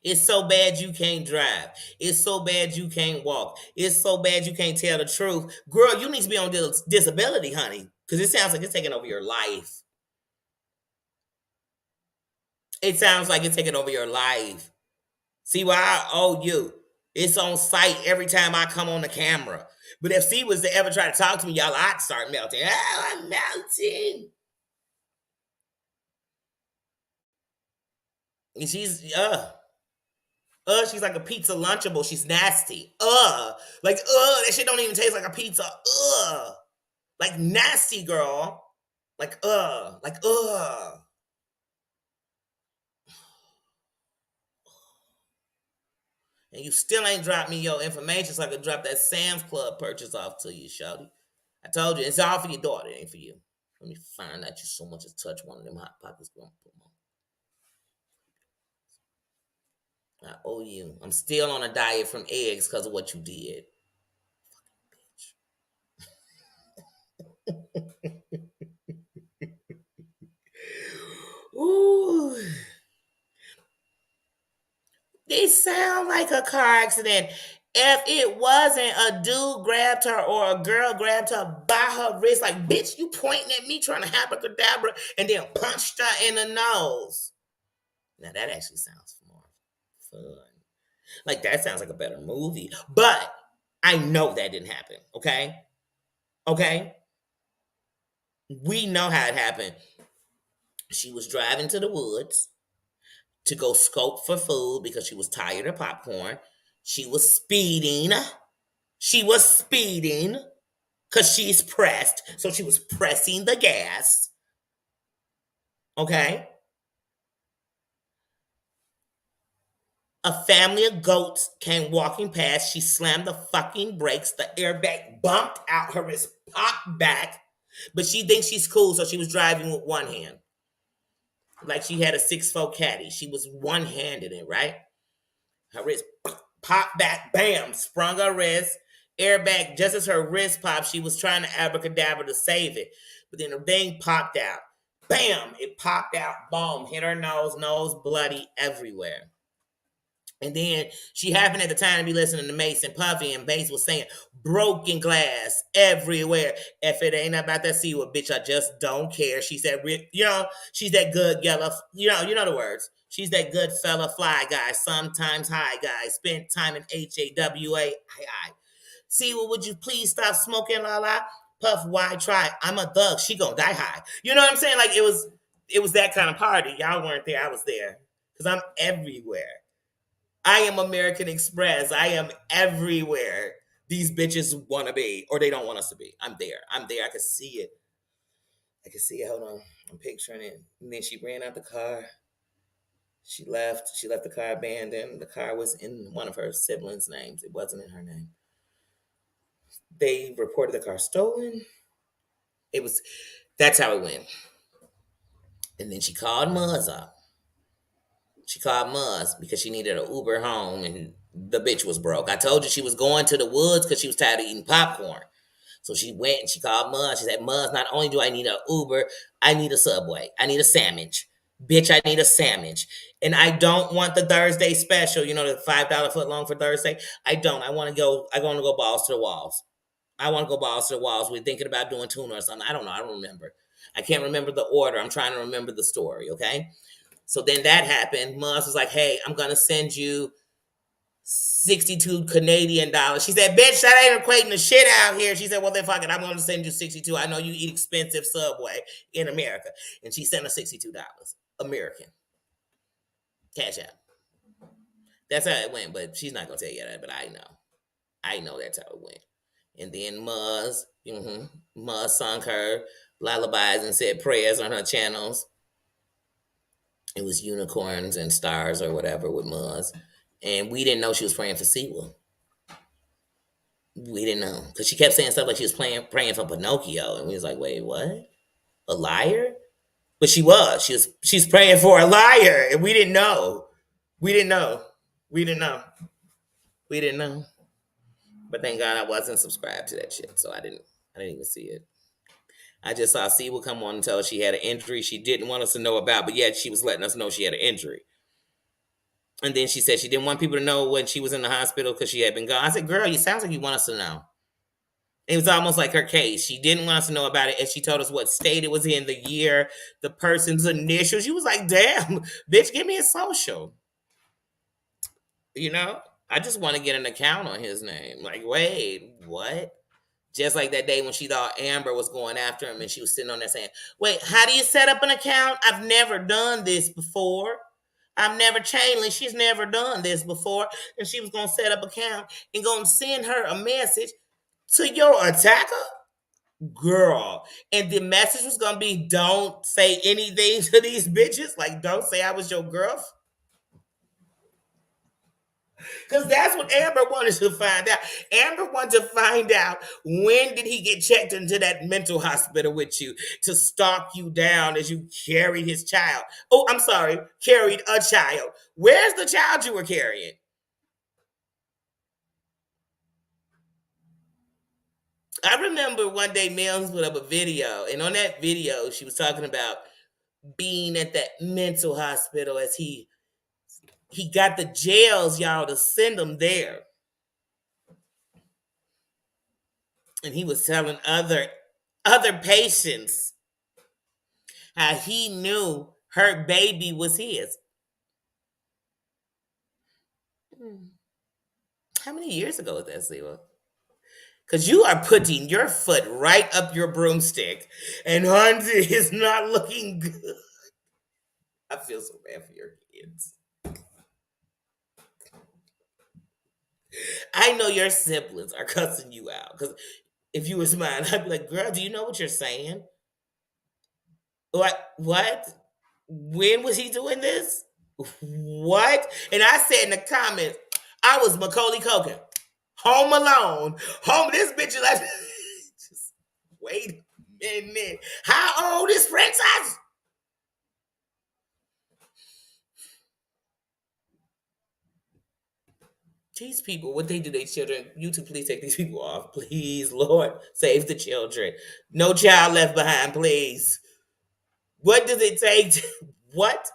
It's so bad you can't drive. It's so bad you can't walk. It's so bad you can't tell the truth. Girl, you need to be on disability, honey. Because it sounds like it's taking over your life. It sounds like it's taking over your life. See why I owe you. It's on site every time I come on the camera. But if C was to ever try to talk to me, y'all, I'd start melting. Oh, I'm melting. And she's like a pizza Lunchable. She's nasty. That shit don't even taste like a pizza. Like nasty, girl. Like. And you still ain't dropped me your information so I could drop that Sam's Club purchase off to you, shawty. I told you, it's all for your daughter, it ain't for you. Let me find out you so much as touch one of them hot pockets. I owe you. I'm still on a diet from eggs because of what you did. Ooh. This sound like a car accident. If it wasn't a dude grabbed her or a girl grabbed her by her wrist, like, bitch, you pointing at me trying to abracadabra and then punched her in the nose. Now that actually sounds more fun. Like that sounds like a better movie. But I know that didn't happen. Okay? Okay? We know how it happened. She was driving to the woods to go scope for food because she was tired of popcorn. She was speeding. She was speeding because she's pressed. So she was pressing the gas. Okay? A family of goats came walking past. She slammed the fucking brakes. The airbag bumped out. Her wrist popped back. But she thinks she's cool, so she was driving with one hand. Like she had a 6'4" caddy. She was one-handed it, right? Her wrist popped back. Bam! Sprung her wrist. Airbag, just as her wrist popped, she was trying to abracadabra to save it. But then the thing popped out. Bam! It popped out. Boom! Hit her nose bloody everywhere. And then she happened at the time to be listening to Mace and Puffy, and Bass was saying, broken glass everywhere. If it ain't about that C word, bitch, I just don't care. She said, she's that good yellow, you know the words. She's that good fella fly guy, sometimes high guy, spent time in HAWA. See, well, would you please stop smoking, la la? Puff, why try? I'm a thug. She gonna die high. You know what I'm saying? Like it was that kind of party. Y'all weren't there. I was there because I'm everywhere. I am American Express. I am everywhere these bitches want to be, or they don't want us to be. I'm there. I'm there. I can see it. I can see it. Hold on. I'm picturing it. And then she ran out the car. She left. She left the car abandoned. The car was in one of her siblings' names. It wasn't in her name. They reported the car stolen. It was. That's how it went. And then she called Muzz up. She called Muzz because she needed an Uber home, and the bitch was broke. I told you she was going to the woods because she was tired of eating popcorn. So she went and she called Muzz. She said, Muzz, not only do I need an Uber, I need a Subway. I need a sandwich. Bitch, I need a sandwich. And I don't want the Thursday special, the $5 foot long for Thursday. I don't. I want to go balls to the walls. I want to go balls to the walls. We're thinking about doing tuna or something. I don't know. I don't remember. I can't remember the order. I'm trying to remember the story, okay? So then that happened. Muzz was like, hey, I'm going to send you 62 Canadian dollars. She said, bitch, that ain't equating the shit out here. She said, well, then fuck it. I'm going to send you 62. I know you eat expensive Subway in America. And she sent her $62. American. Cash out. That's how it went, but she's not going to tell you that, but I know. I know that's how it went. And then Muzz sung her lullabies and said prayers on her channels. It was unicorns and stars or whatever with Muzz. And we didn't know she was praying for Siwa. We didn't know. Because she kept saying stuff like she was praying for Pinocchio. And we was like, wait, what? A liar? But she was. She's praying for a liar. And we didn't know. We didn't know. We didn't know. We didn't know. But thank God I wasn't subscribed to that shit. So I didn't even see it. I just saw Siwa come on and tell her she had an injury she didn't want us to know about, but yet she was letting us know she had an injury. And then she said she didn't want people to know when she was in the hospital because she had been gone. I said, girl, it sounds like you want us to know. It was almost like her case. She didn't want us to know about it, and she told us what state it was in, the year, the person's initials. She was like, damn, bitch, give me a social. I just want to get an account on his name. Like, wait, what? Just like that day when she thought Amber was going after him and she was sitting on there saying, wait, how do you set up an account? I've never done this before. I've never changed. She's never done this before. And she was going to set up an account and going to send her a message to your attacker? Girl. And the message was going to be, don't say anything to these bitches. Like, don't say I was your girlfriend. Because that's what Amber wanted to find out. Amber wanted to find out, when did he get checked into that mental hospital with you to stalk you down as you carried his child. Oh, I'm sorry, carried a child. Where's the child you were carrying? I remember one day Mills put up a video, and on that video, she was talking about being at that mental hospital as he got the jails, y'all, to send him there. And he was telling other patients how he knew her baby was his. How many years ago was that, Siwa? Because you are putting your foot right up your broomstick, and Hansi is not looking good. I feel so bad for your kids. I know your siblings are cussing you out. Because if you was mine, I'd be like, girl, do you know what you're saying? What? When was he doing this? What? And I said in the comments, I was Macaulay Culkin. Home Alone. This bitch is like, just wait a minute. How old is Princess? These people, what they do to their children, YouTube, please take these people off. Please, Lord, save the children. No child left behind, please. What does it take what?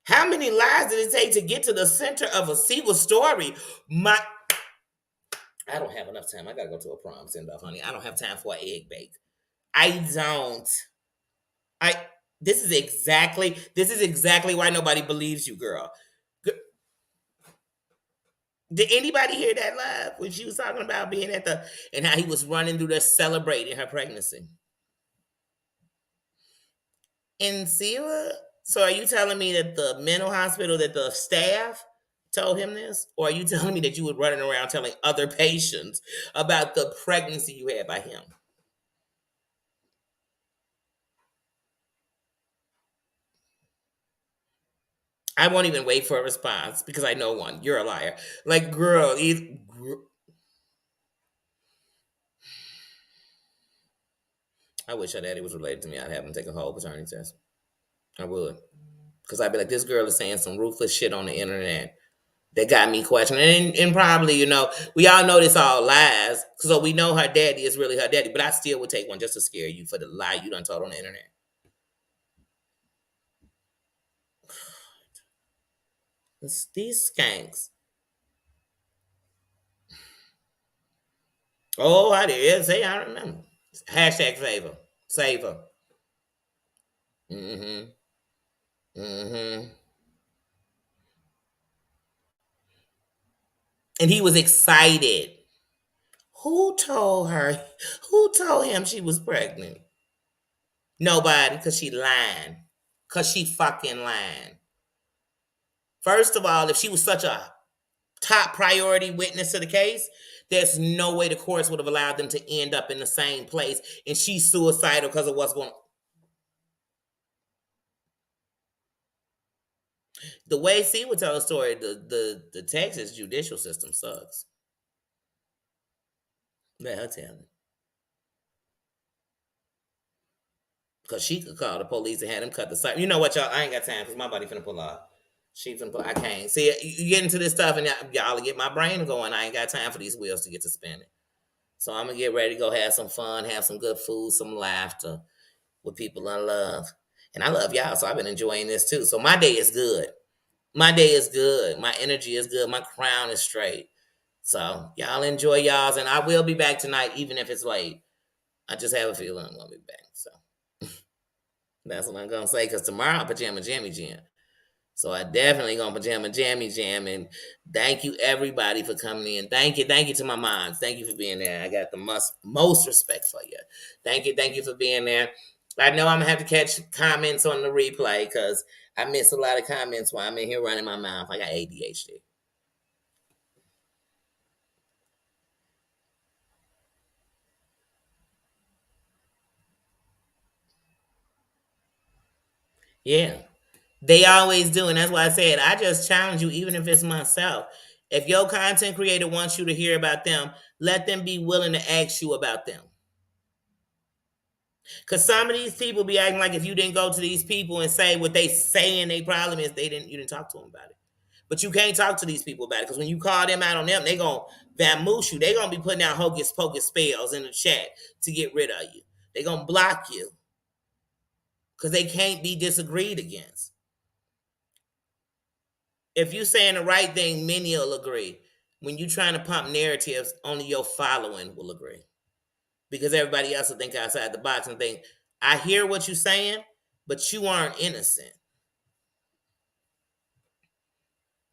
How many lies did it take to get to the center of a single story? My I don't have enough time. I gotta go to a prom send off, honey. I don't have time for an egg bake. I don't. I this is exactly why nobody believes you, girl. Did anybody hear that live when she was talking about being at the and how he was running through there celebrating her pregnancy? And Sierra, so are you telling me that the mental hospital, that the staff told him this? Or are you telling me that you were running around telling other patients about the pregnancy you had by him? I won't even wait for a response because I know one. You're a liar. Like, girl, I wish her daddy was related to me. I'd have him take a whole paternity test. I would. Because I'd be like, this girl is saying some ruthless shit on the internet that got me questioning. And probably, we all know this all lies. So we know her daddy is really her daddy. But I still would take one just to scare you for the lie you done told on the internet. These skanks. Oh, I did. Say, I remember. Hashtag favor. Savor. Mm-hmm. Mm-hmm. And he was excited. Who told her? Who told him she was pregnant? Nobody, because she lying. Because she fucking lying. First of all, if she was such a top priority witness to the case, there's no way the courts would have allowed them to end up in the same place. And she's suicidal because of what's going on. The way C would tell a story, the Texas judicial system sucks. Let her tell it. Because she could call the police and have them cut the site. You know what, y'all? I ain't got time because my body finna pull out. She finna pull. I can't. See, you get into this stuff and y'all get my brain going. I ain't got time for these wheels to get to spinning. So I'm gonna get ready to go have some fun, have some good food, some laughter with people I love. And I love y'all, so I've been enjoying this too. So my day is good. My day is good. My energy is good. My crown is straight. So y'all enjoy y'all's, and I will be back tonight, even if it's late. I just have a feeling I'm gonna be back. So that's what I'm gonna say. Cause tomorrow I'm pajama jammy jam. So I definitely gonna pajama jammy jam. And thank you everybody for coming in. Thank you to my moms. Thank you for being there. I got the most respect for you. Thank you for being there. I know I'm gonna have to catch comments on the replay because I miss a lot of comments while I'm in here running my mouth. I got ADHD. Yeah. They always do, and that's why I said I just challenge you, even if it's myself. If your content creator wants you to hear about them, let them be willing to ask you about them. Cause some of these people be acting like if you didn't go to these people and say what they saying their problem is, you didn't talk to them about it. But you can't talk to these people about it because when you call them out on them, they gonna vamoose you. They gonna be putting out hocus pocus spells in the chat to get rid of you. They gonna block you because they can't be disagreed against. If you saying the right thing, many will agree. When you trying to pump narratives, only your following will agree. Because everybody else will think outside the box and think, I hear what you're saying, but you aren't innocent.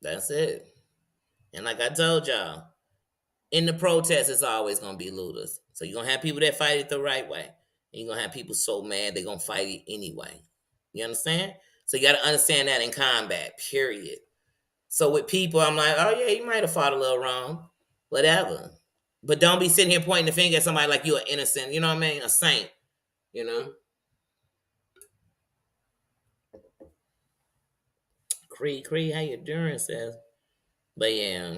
That's it. And like I told y'all, in the protest, it's always gonna be looters. So you're gonna have people that fight it the right way. And you're gonna have people so mad they're gonna fight it anyway. You understand? So you gotta understand that in combat, period. So with people, I'm like, oh yeah, you might have fought a little wrong. Whatever. But don't be sitting here pointing the finger at somebody like you're innocent, you know what I mean? A saint, you know? Cree, how you doing, sis? But yeah,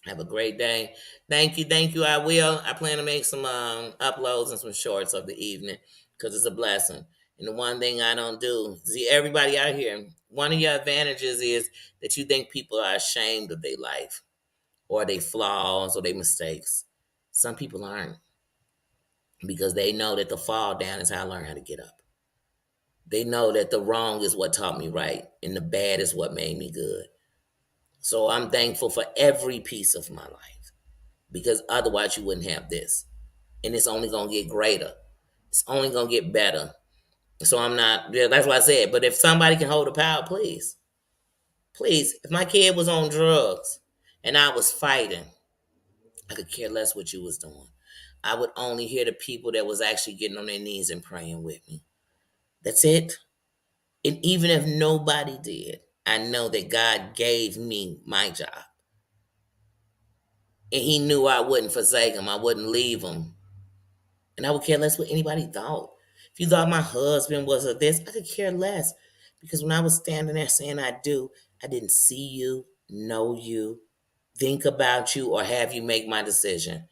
have a great day. Thank you. I will. I plan to make some uploads and some shorts of the evening because it's a blessing. And the one thing I don't do, see everybody out here, one of your advantages is that you think people are ashamed of their life or their flaws or their mistakes. Some people aren't because they know that the fall down is how I learn how to get up. They know that the wrong is what taught me right, and the bad is what made me good. So I'm thankful for every piece of my life because otherwise you wouldn't have this. And it's only going to get greater. It's only going to get better. So I'm not, yeah, that's what I said. But if somebody can hold the power, please, please. If my kid was on drugs and I was fighting, I could care less what you was doing. I would only hear the people that was actually getting on their knees and praying with me. That's it. And even if nobody did, I know that God gave me my job. And he knew I wouldn't forsake him. I wouldn't leave him. And I would care less what anybody thought. If you thought my husband was a this, I could care less. Because when I was standing there saying I do, I didn't see you, know you, think about you, or have you make my decision.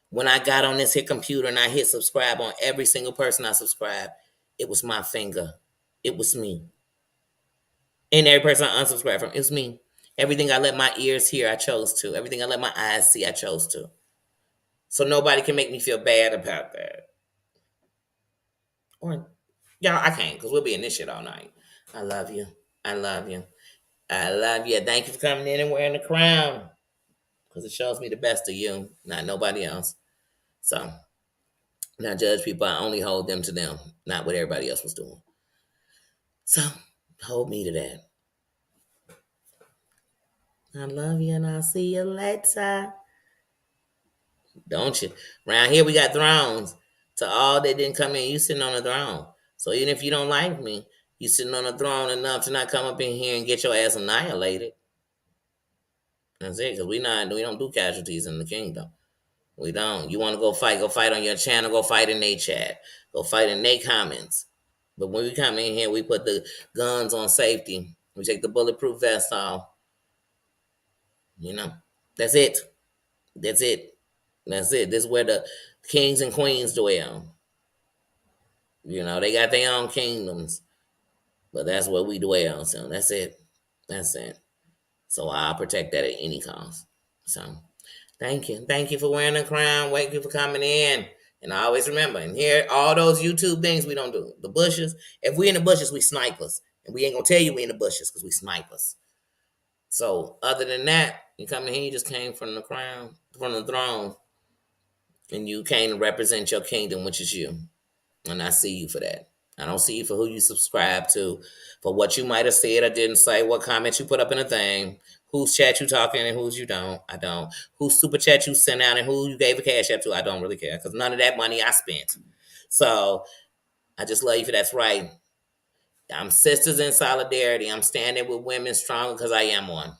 When I got on this hit computer and I hit subscribe on every single person I subscribed, it was my finger. It was me. And every person I unsubscribed from, it was me. Everything I let my ears hear, I chose to. Everything I let my eyes see, I chose to. So nobody can make me feel bad about that. Or, y'all, I can't because we'll be in this shit all night. I love you. I love you. I love you. Thank you for coming in and wearing the crown because it shows me the best of you, not nobody else. So, not judge people. I only hold them to them, not what everybody else was doing. So, hold me to that. I love you and I'll see you later. Don't you? Around here we got thrones. To all that didn't come in, you sitting on a throne. So even if you don't like me, you sitting on a throne enough to not come up in here and get your ass annihilated. That's it, because we don't do casualties in the kingdom. We don't. You want to go fight on your channel, go fight in their chat, go fight in their comments. But when we come in here, we put the guns on safety. We take the bulletproof vest off. You know, that's it. That's it. That's it. This is where the kings and queens dwell. You know, they got their own kingdoms, but that's where we dwell. So that's it. That's it. So I'll protect that at any cost. So thank you. Thank you for wearing the crown. Thank you for coming in. And I always remember, and here, all those YouTube things we don't do. The bushes, if we in the bushes, we snipers. And we ain't going to tell you we in the bushes because we snipers. So other than that, you come in here, you just came from the crown, from the throne, and you came to represent your kingdom, which is you. And I see you for that. I don't see you for who you subscribe to, for what you might have said or didn't say, what comments you put up in a thing, whose chat you talking and whose you don't. I don't. Whose super chat you sent out and who you gave a cash app to. I don't really care because none of that money I spent. So I just love you for that's right. I'm sisters in solidarity. I'm standing with women strong because I am one.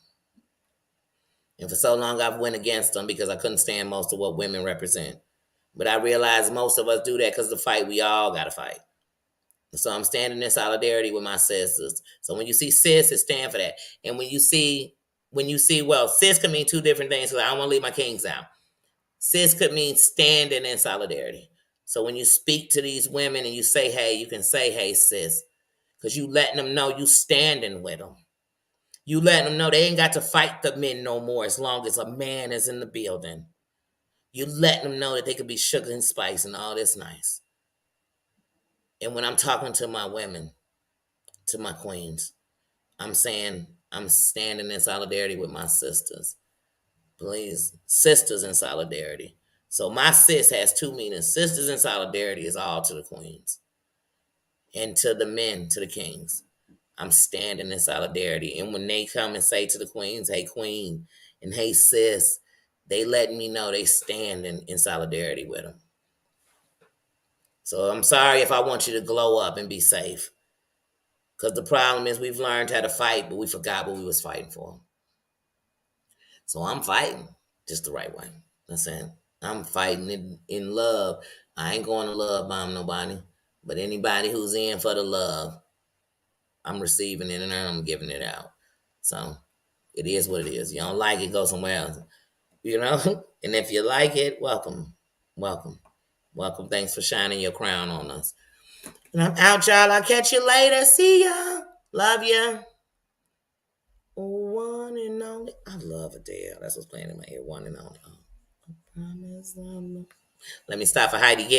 And for so long I've went against them because I couldn't stand most of what women represent. But I realize most of us do that because the fight we all got to fight. So I'm standing in solidarity with my sisters. So when you see sis, it stands for that. And well, sis could mean two different things. So I don't want to leave my kings out. Sis could mean standing in solidarity. So when you speak to these women and you say, hey, you can say, hey, sis, because you letting them know you standing with them. You letting them know they ain't got to fight the men no more as long as a man is in the building. You letting them know that they could be sugar and spice and all this nice. And when I'm talking to my women, to my queens, I'm saying I'm standing in solidarity with my sisters. Please, sisters in solidarity. So my sis has two meanings. Sisters in solidarity is all to the queens and to the men, to the kings. I'm standing in solidarity. And when they come and say to the queens, hey, queen, and hey, sis, they letting me know they standing in solidarity with them. So I'm sorry if I want you to glow up and be safe. Because the problem is we've learned how to fight, but we forgot what we was fighting for. So I'm fighting just the right way. That's it. I'm fighting in love. I ain't going to love bomb nobody. But anybody who's in for the love, I'm receiving it and I'm giving it out. So it is what it is. You don't like it, go somewhere else. You know? And if you like it, welcome. Welcome. Welcome. Thanks for shining your crown on us. And I'm out, y'all. I'll catch you later. See ya. Love ya. One and only. I love Adele. That's what's playing in my ear. One and only. Oh, I promise. Let me stop for Heidi.